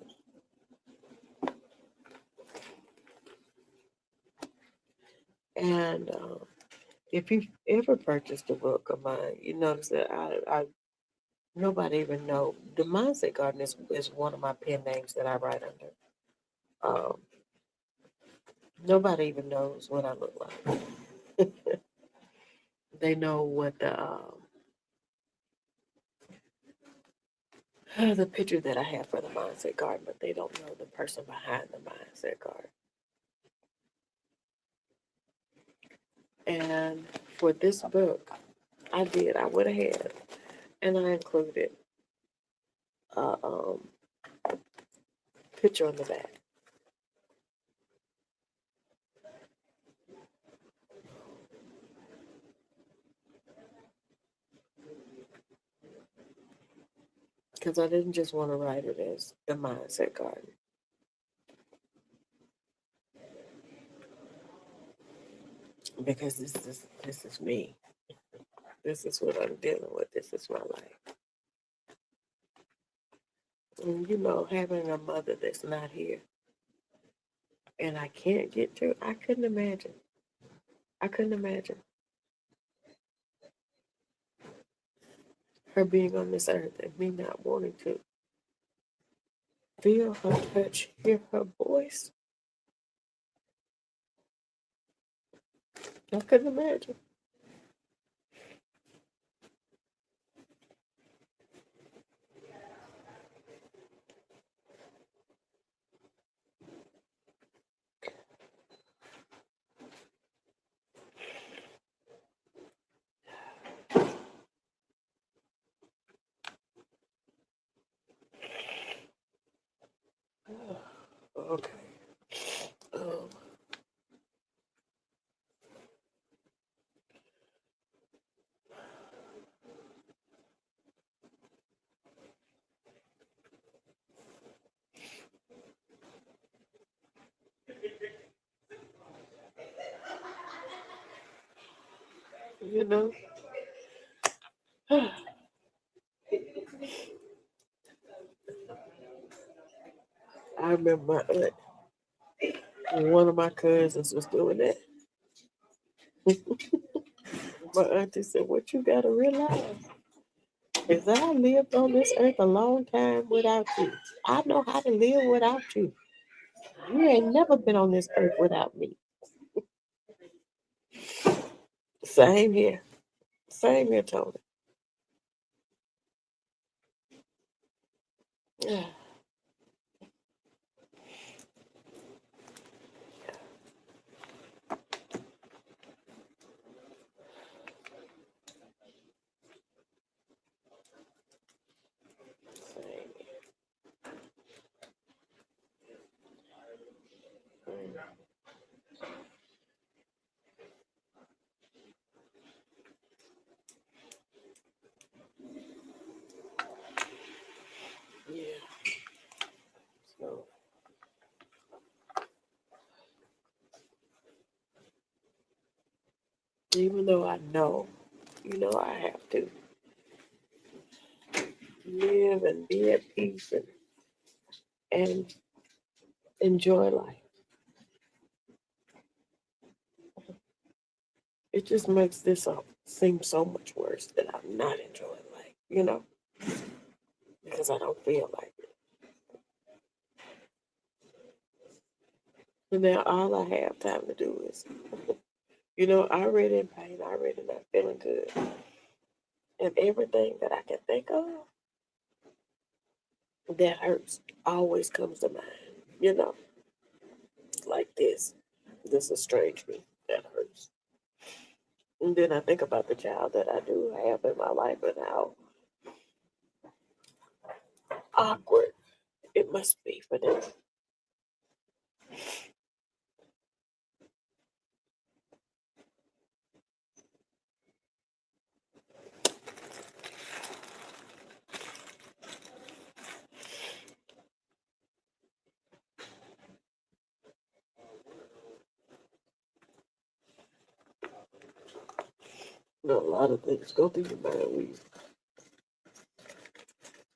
And if you've ever purchased a book of mine, you notice that I nobody even know the Mindset Garden is one of my pen names that I write under. Um, Nobody even knows what I look like. They know what the picture that I have for the Mindset Garden, but they don't know the person behind the Mindset Garden. And for this book, I went ahead and I included a picture on the back. Because I didn't just want to write it as the Mindset Garden. because this is me. This is what I'm dealing with. This is my life. And having a mother that's not here and I can't get to, I couldn't imagine. I couldn't imagine her being on this earth and me not wanting to feel her touch, hear her voice. I couldn't imagine. Okay. Um, you know, I remember my aunt, one of my cousins was doing that. My auntie said, "What you gotta realize is I lived on this earth a long time without you. I know how to live without you. You ain't never been on this earth without me." Same here. Same here, Tony. Yeah. Same here. Mm. Yeah. So even though I know, I have to live and be at peace and enjoy life. It just makes this seem so much worse that I'm not enjoying life, because I don't feel like it. And now all I have time to do is, already in pain, already not feeling good. And everything that I can think of that hurts always comes to mind, like this estrangement that hurts. And then I think about the child that I do have in my life and how awkward it must be for them. A lot of things go through your mind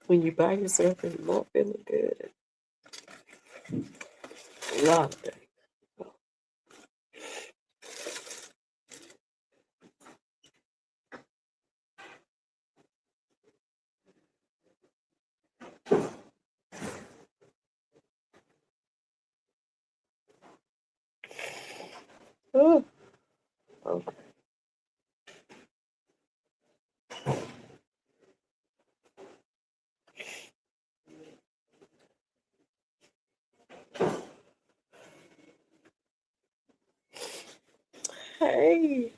when you by yourself and you're not feeling good. A lot of things. Oh, okay. Hey,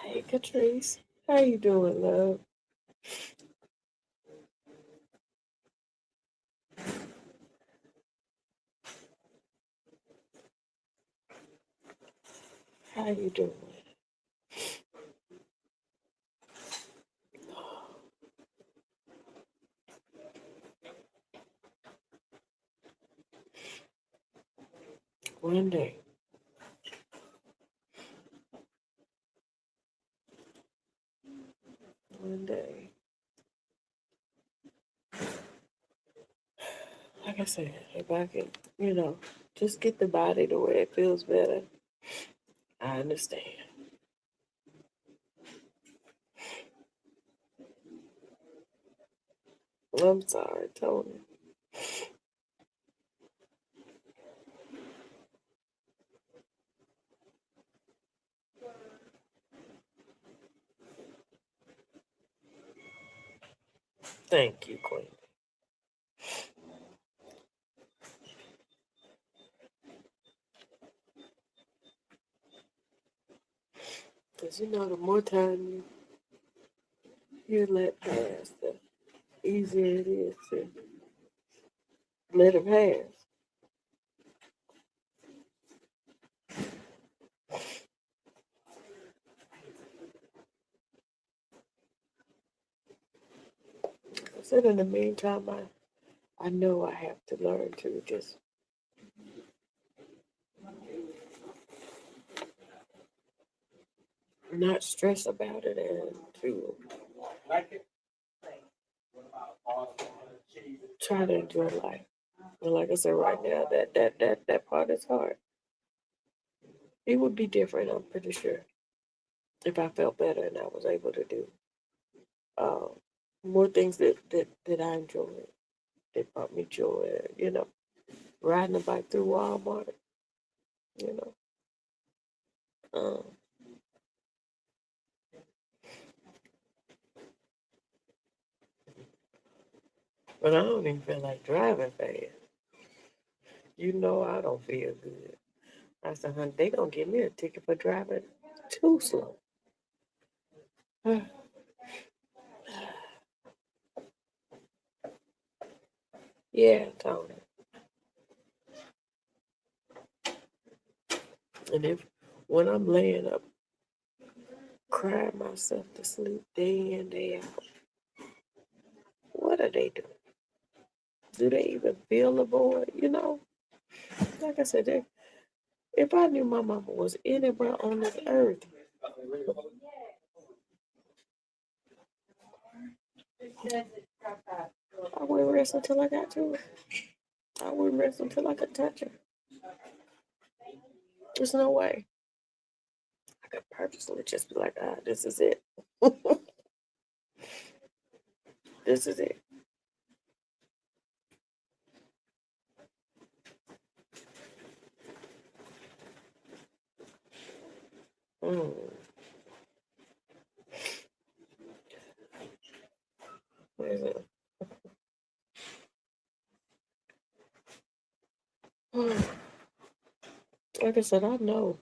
hey, Catrice. How you doing, love? How you doing? One day, like I said, if I can, just get the body to where it feels better, I understand. I'm sorry, Tony. Thank you, Queen. Because the more time you let pass, the easier it is to let it pass. I said in the meantime, I know I have to learn to just not stress about it and to try to enjoy life. And like I said, right now, that part is hard. It would be different, I'm pretty sure, if I felt better and I was able to do uh, more things that I enjoyed, that brought me joy. Riding a bike through Walmart. You know, um, but I don't even feel like driving fast. I don't feel good. I said, honey, they gonna give me a ticket for driving too slow. Yeah, Tony. And when I'm laying up, crying myself to sleep day in, day out, what do they do? Do they even feel the void? Like I said, if I knew my mama was anywhere on this earth, I wouldn't rest until I got to her. I wouldn't rest until I could touch her. There's no way. I could purposely just be like, this is it. This is it. Mm. What is it? Like I said, I know.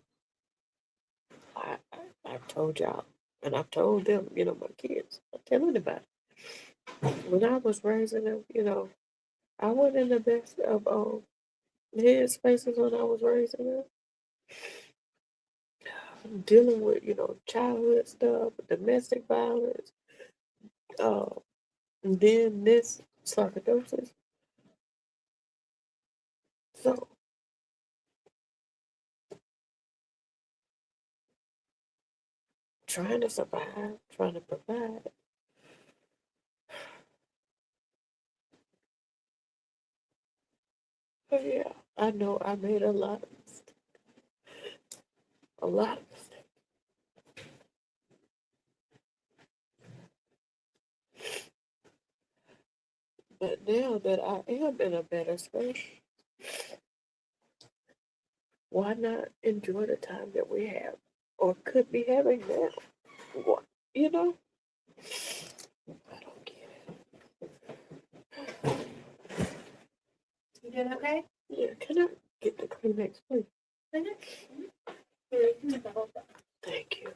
I've told y'all, and I've told them, my kids. I tell anybody. When I was raising them, I wasn't in the best of head spaces when I was raising them. Dealing with, childhood stuff, domestic violence, uh, and then this sarcoidosis. So trying to survive, trying to provide. But yeah, I know I made a lot of mistakes. A lot of mistakes. But now that I am in a better space, why not enjoy the time that we have or could be having now? What, you know? I don't get it. You doing okay? Yeah, can I get the Kleenex, please? Here, you can get the whole thing. Thank you.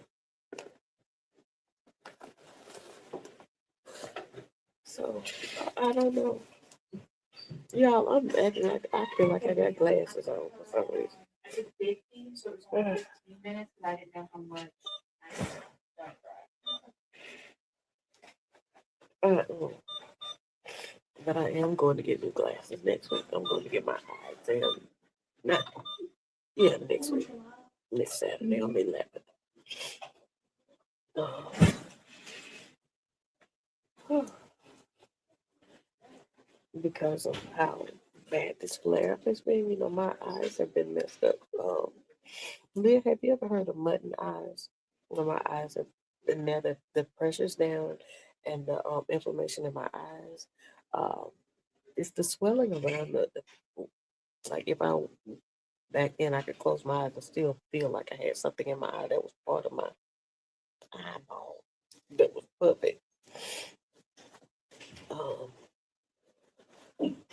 So, I don't know. Y'all, I'm acting like I feel like I got glasses on for some reason. I did 15, so it was 15 minutes, but I didn't know how much. Uh-uh. But I am going to get new glasses next week. I'm going to get my eye exam. Not, yeah, next week. Next Saturday on the 11th. Because of how bad this flare up has been. You know, my eyes have been messed up. Leah, have you ever heard of mutton eyes? Well, my eyes have been there, the pressure's down and the inflammation in my eyes. Um, it's the swelling around like if I back then I could close my eyes and still feel like I had something in my eye that was part of my eyeball that was puffy. Um,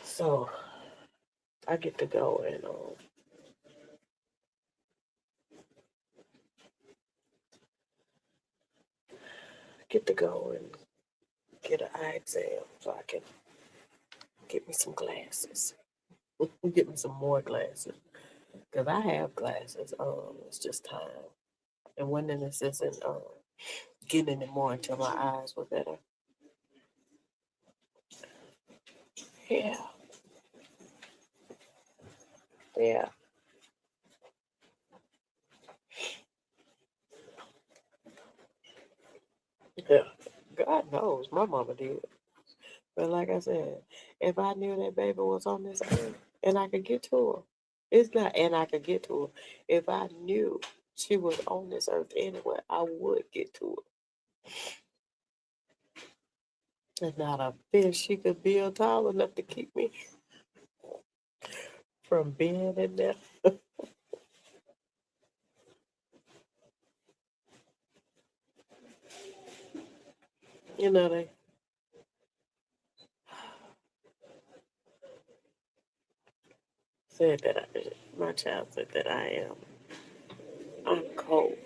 so I get to go and get an eye exam so I can get me some glasses. Get me some more glasses. Because I have glasses. It's just time. And when this isn't getting any more until my eyes were better. Yeah. Yeah. Yeah. God knows my mama did. But like I said, if I knew that baby was on this earth and I could get to her, it's not, and I could get to her. If I knew she was on this earth anywhere, I would get to her. And not a fish she could build tall enough to keep me from being in there. You know, they said that my child said that I'm cold.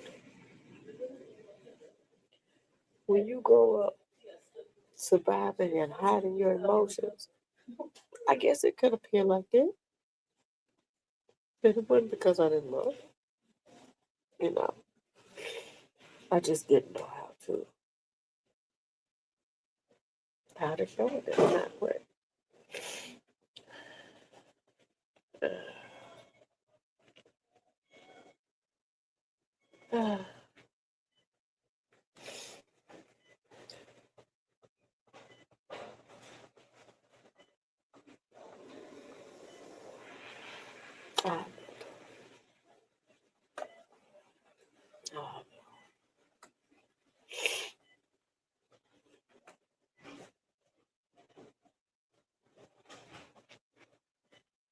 When you grow up surviving and hiding your emotions, I guess it could appear like that. But it wasn't because I didn't love, you know. I just didn't know how to show it. That's not what. Uh, uh, uh,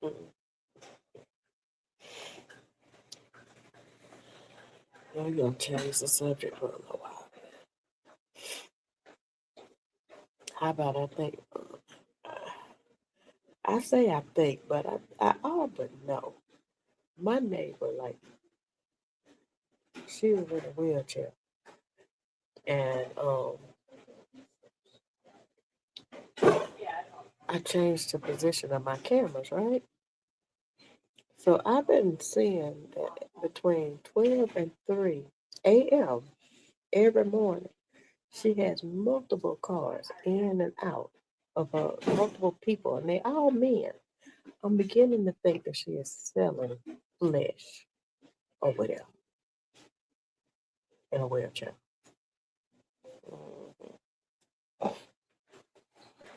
mm. We're gonna change the subject for a little while. How about I think? I say I think, but I all but know. My neighbor, like, she was in a wheelchair, and I changed the position of my cameras, right? So I've been seeing that between 12 and 3 a.m. every morning, she has multiple cars in and out of her, multiple people, and they all men. I'm beginning to think that she is selling flesh over there in a wheelchair. Mhm.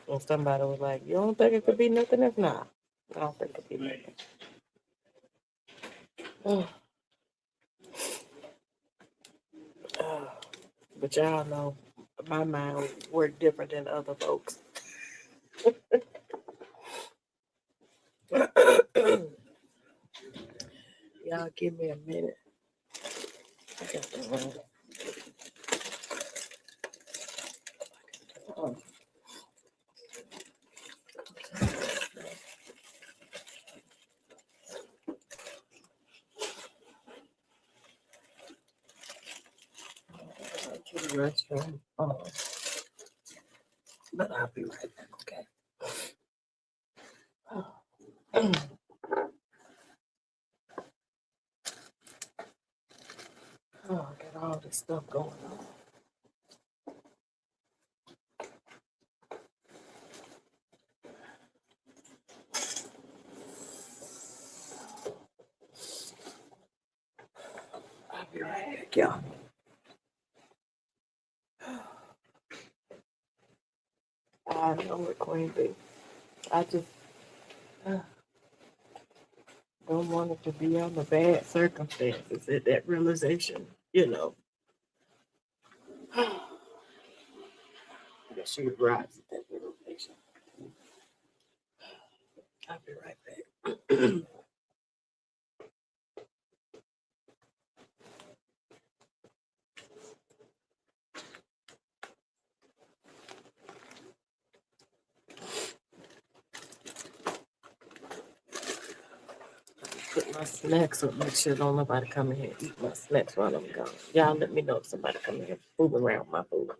And somebody was like, "You don't think it could be nothing else?" Nah, I don't think it could be nothing. But y'all know my mind work different than other folks. Y'all give me a minute. I got to run. Oh, to the restroom. But I'll be right back, okay? Oh, I got all this stuff going on. I'll be right back, y'all. I know it, Queen B. I just Don't want it to be under bad circumstances. That realization, you know. I guess she arrives at that realization. I'll be right back. Put my snacks up, make sure don't nobody come in here and eat my snacks while I'm gone. Y'all let me know if somebody come in here fooling around with my food.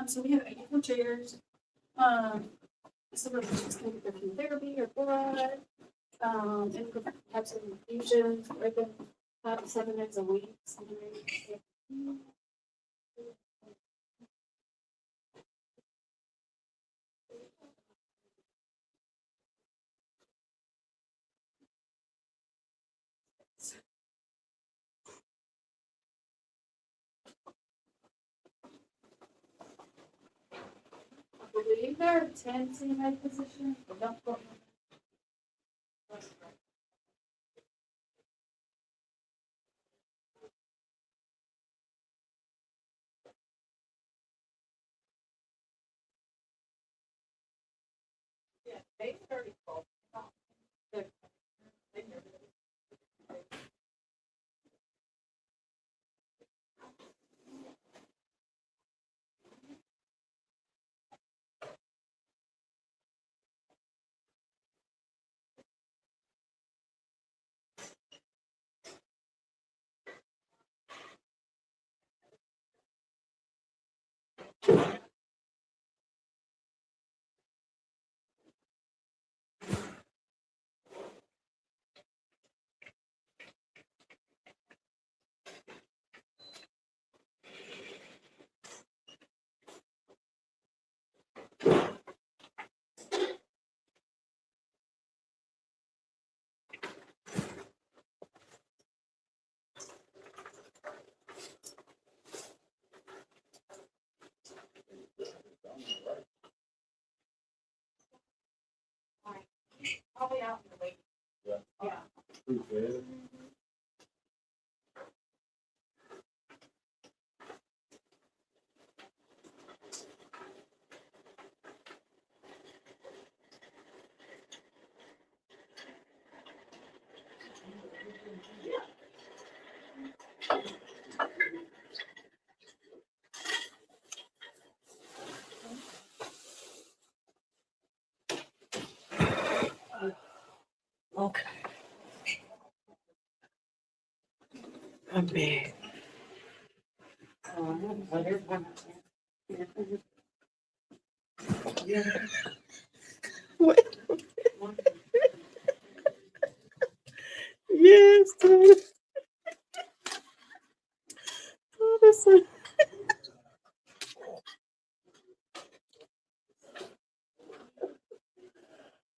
So we have 84 chairs. Some of them just can get their chemotherapy or blood. And we could have some infusions, open 7 days a week. there are 10 CMA positions, but don't quote me. Probably out in the lake. Yeah. Okay. I'm back. What? Yes, Tony. Oh, that's so-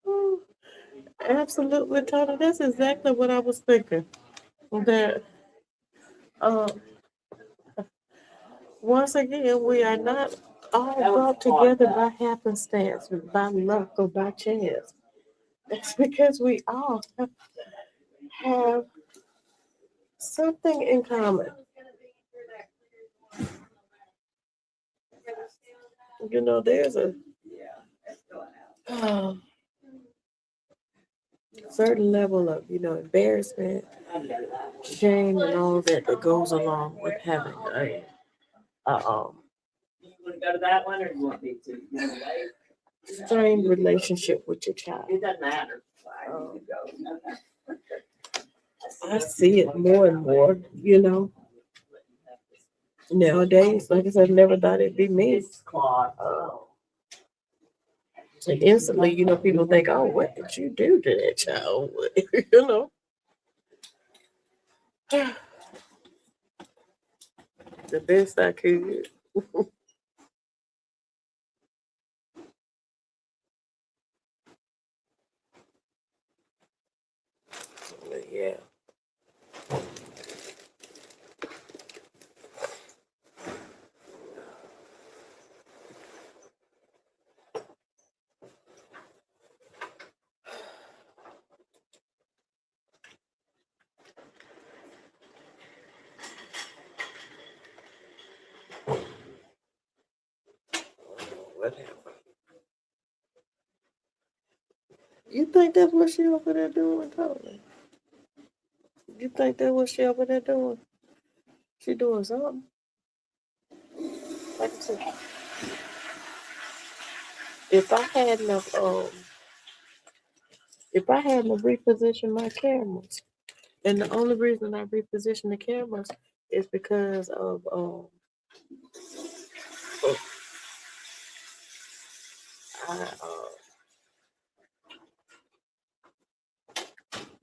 oh, absolutely, Tony. That's exactly what I was thinking. That uh, once again, we are not all brought together by happenstance, by luck, or by chance. It's because we all have something in common. You know, there's a uh, certain level of, embarrassment, shame, and all that goes along with having a You wanna go to that one, or you want me to? You wanna wait? strained relationship with your child. It doesn't matter. Um, I see it more and more, nowadays. Like I said, I never thought it'd be me. It's Claude. And instantly, people think, oh, what did you do to that child? you know, the best I could. But yeah. What happened? You think that's what she over there doing, Tony? You think that's what she over there doing? She doing something? Like I said, if I hadn't have, if I hadn't have repositioned my cameras, and the only reason I repositioned the cameras is because of I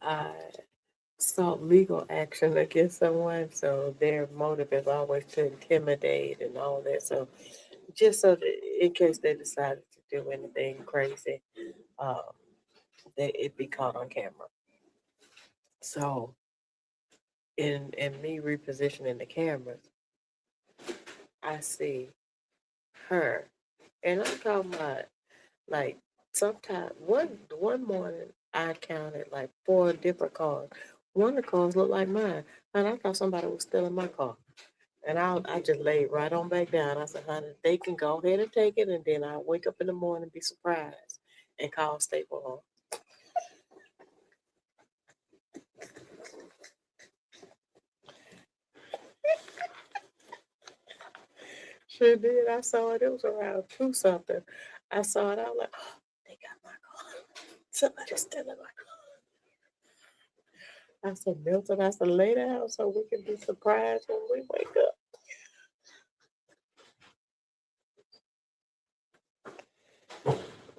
I sought legal action against someone, so their motive is always to intimidate and all that. So just so that in case they decided to do anything crazy, um, that it be caught on camera. So in me repositioning the cameras, I see her, and I'm talking about Like sometimes one morning I counted like 4 different cars. One of the cars looked like mine, and I thought somebody was stealing my car. And I just laid right on back down. I said, honey, they can go ahead and take it, and then I'll wake up in the morning and be surprised and call Staple Home. Sure did. I saw it. It was around 2 something. I saw it. I was like, oh, they got my car. Somebody's stealing my car. I said, Milton, I said, lay down so we can be surprised when we wake up.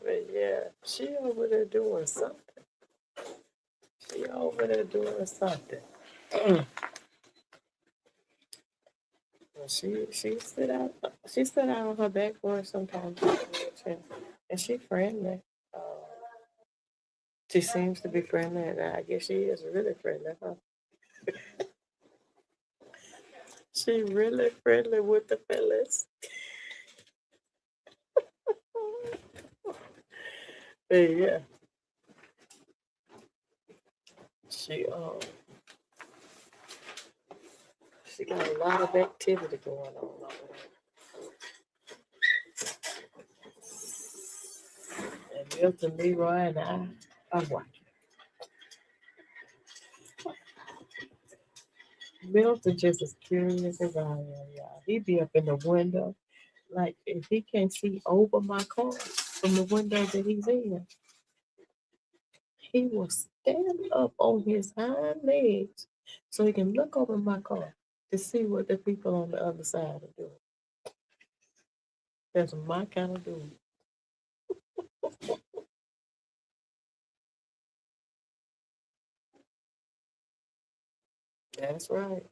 But yeah, she over there doing something. She over there doing something. And she sit out on her back porch sometimes, and she friendly. Uh, she seems to be friendly, and I guess she is really friendly, huh? She really friendly with the fellas. But yeah, she she got a lot of activity going on over there. And Milton, Leroy, and I are watching. Milton just as curious as I am, y'all. He be up in the window. Like if he can't see over my car from the window that he's in, he will stand up on his hind legs so he can look over my car to see what the people on the other side are doing. That's my kind of dude. That's right.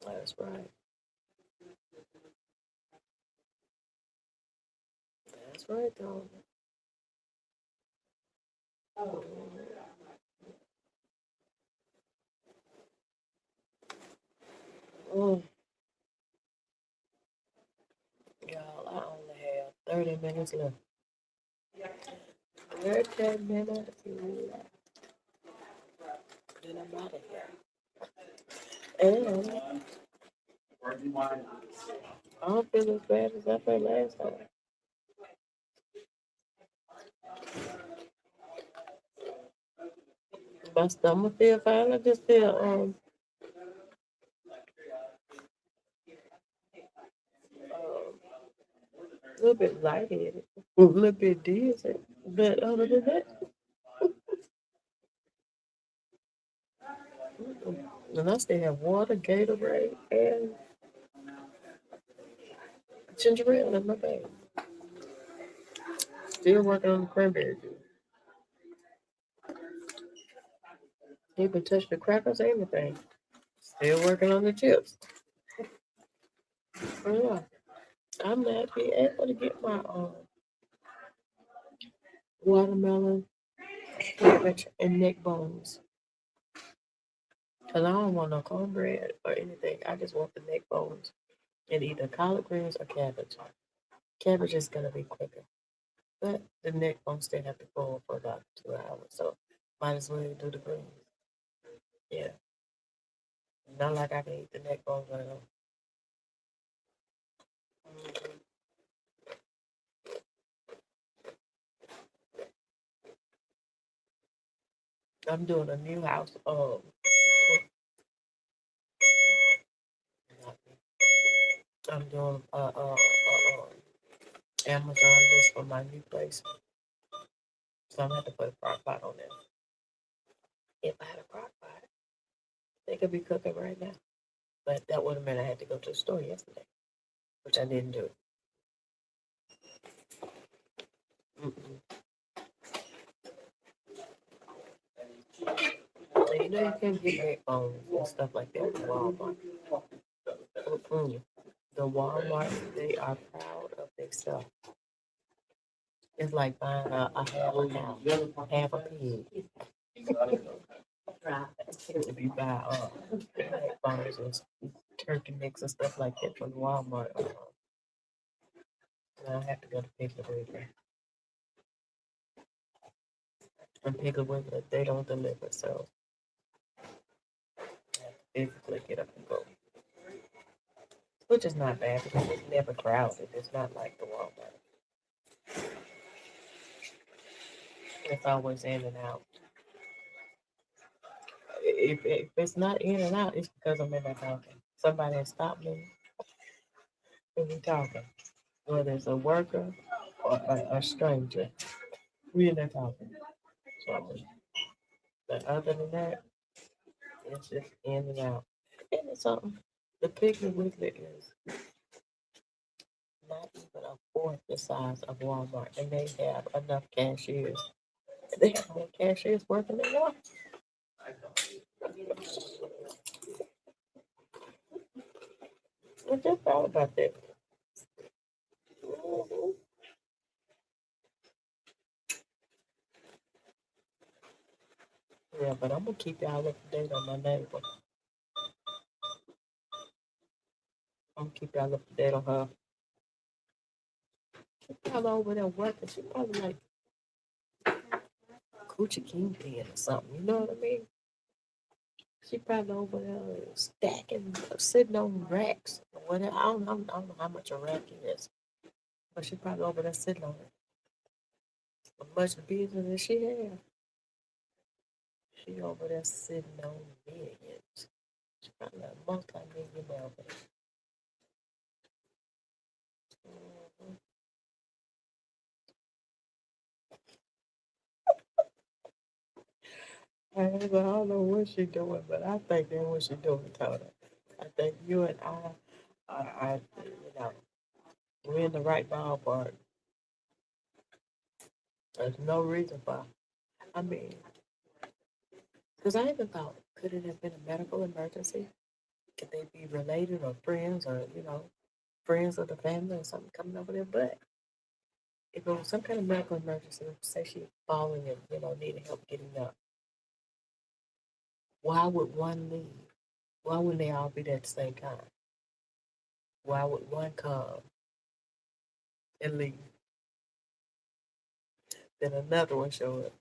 That's right. That's right, though. Oh, y'all, I only have 30 minutes left. 30 minutes left. Then I'm out of here. And I don't feel as bad as I felt last time. My stomach feel fine. I just feel a little bit lightheaded, a little bit dizzy. But other than that, and I still have water, Gatorade, and ginger ale in my bag. Still working on the cranberry juice. Even touch the crackers, anything. Still working on the chips. Oh, yeah, I'm not be able to get my watermelon, cabbage, and neck bones. Cause I don't want no cornbread or anything. I just want the neck bones and either collard greens or cabbage. Cabbage is gonna be quicker, but the neck bones still have to boil for about 2 hours. So might as well do the greens. Yeah, not like I can eat the neck bones right now. Mhm. I'm doing a new house. I'm doing Amazon list for my new place. So I'm gonna have to put a crock pot on there. If I had a crock pot, they could be cooking right now. But that would have meant I had to go to the store yesterday, which I didn't do. Mm-mm. And you know you can't get neck bones and stuff like that at Walmart. Mm-mm. The Walmart, they are proud of themselves. It's like buying a half a cow, half a pig. If you buy neck bones and turkey necks and stuff like that from Walmart, And I have to go to Piggly Wiggly. And Piggly Wiggly, they don't deliver, so I have to physically get up and go. Which is not bad because it's never crowded. It's not like the Walmart. It's always in and out. If it's not in and out, it's because I'm in there talking. Somebody has stopped me and we talking. Whether it's a worker or a stranger, we in there talking. So, but other than that, it's just in and out. And it's something. The Piggly Wiggly is not even a fourth the size of Walmart, and they have enough cashiers. They have more cashiers working than one. I just thought about that. Mhm. Yeah, but I'm gonna keep y'all up to date on my neighbor. I'm gonna keep y'all up to date on her. She's probably over there working. She probably like Coochie Kingpin or something. You know what I mean? She probably over there stacking, sitting on racks or whatever. I don't know how much a rack is, but she probably over there sitting on it. As much business as she has, she over there sitting on millions. She probably a multi-millionaire. Mhm. I don't know what she doing, but I think that's what she doing, Tony. I think you and I, you know, we're in the right ballpark. There's no reason why. I mean, because I even thought, could it have been a medical emergency? Could they be related or friends or, friends of the family or something coming over there? But if it was some kind of medical emergency, say she falling and, needing help getting up, why would one leave? Why wouldn't they all be there at the same time? Why would one come and leave? Then another one show up.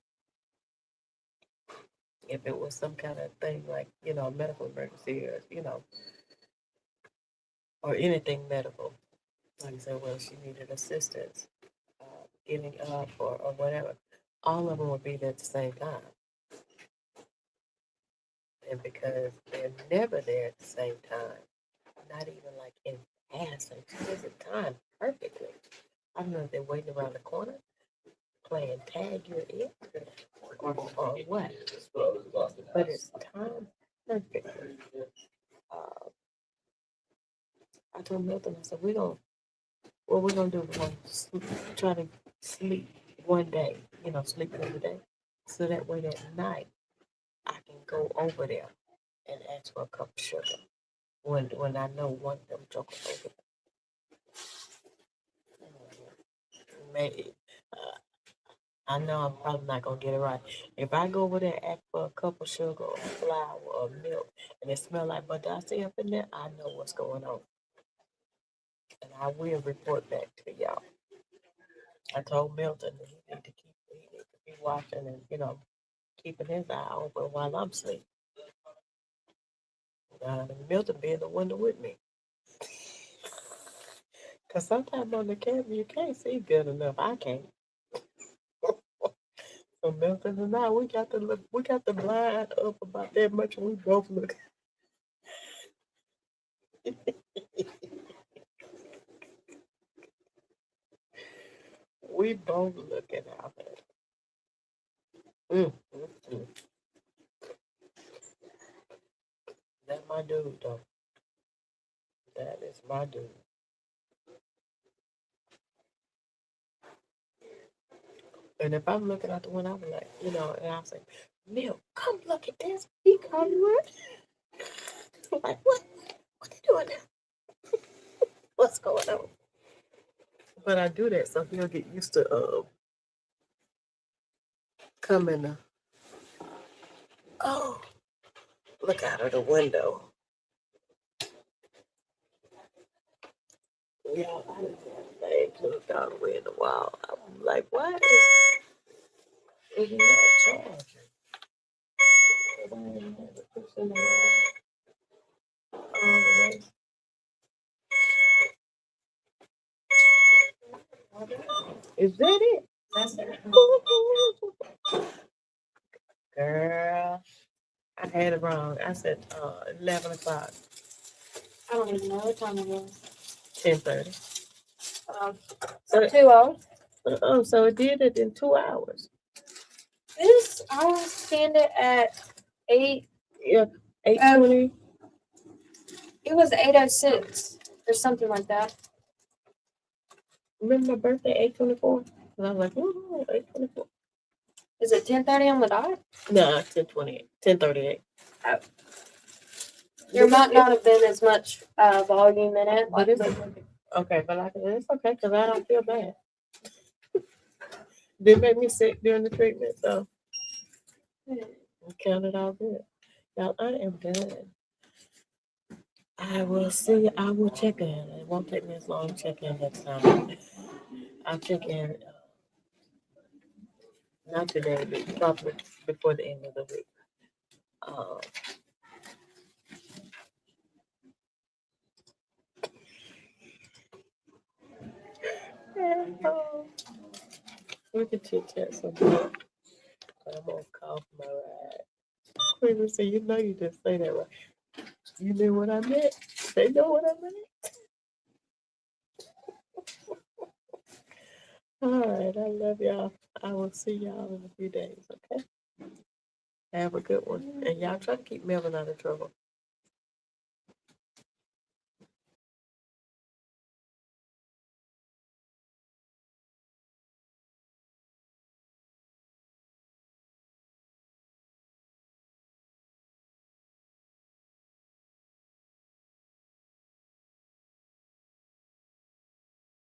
If it was some kind of thing like, a medical emergency or, or anything medical, like I said, well, she needed assistance getting up or whatever, all of them would be there at the same time. And because they're never there at the same time, not even like in passing, she doesn't time perfectly. I don't know if they're waiting around the corner, playing tag you're in, or what, but it's time perfectly. Uh, I told Milton, I said, what we're gonna do, we're gonna try to sleep one day, sleep every day. So that way that night I can go over there and ask for a cup of sugar when I know one of them jokers over there. Maybe, I know I'm probably not gonna get it right. If I go over there and ask for a cup of sugar or flour or milk and it smell like Badasi up in there, I know what's going on. And I will report back to y'all. I told Milton that he need to be watching and, keeping his eye open while I'm asleep. Milton being the one with me. Cause sometimes on the camera you can't see good enough. I can't. So Milton and I, we got the blind up about that much, and we both look. We both looking out there. Mm, mm, mm. That's my dude, though. That is my dude. And if I'm looking out the window, I'm like, and I'll say, Milk, come look at this. He come what? I'm like, what? What you doing now? What's going on? But I do that so he'll get used to coming. Oh, look out of the window. Yeah, I didn't have a thing hooked all the way in the wall. I'm like, why is it not charging? Because I didn't have it pushed in the wall all the way. Is that it? That's it. Girl, I had it wrong. I said 11 o'clock, I don't even know what time it was. 10:30. So 2:00. So it did it in 2 hours. This, I scanned it at 8, Yeah, 8:20. it was 8:06 or something like that. Remember my birthday, 8/24? And I was like, oh, 8/24. Is it 10:30 on the dot? No, 10/28, 10:38. There might not have been as much volume in it. But it's okay, but like it's okay because I don't feel bad. Didn't make me sick during the treatment, so I counted all good. Now I am done. I will see. I will check in. It won't take me as long to check in next time. I'll check in not today, but probably before the end of the week. Um, we can chit chat some more. But I'm gonna call for my ride. Queen say, you know, you just say that right. You knew what I meant. They know what I meant. All right, I love y'all. I will see y'all in a few days. Okay. Have a good one, and y'all try to keep Melvin out of trouble.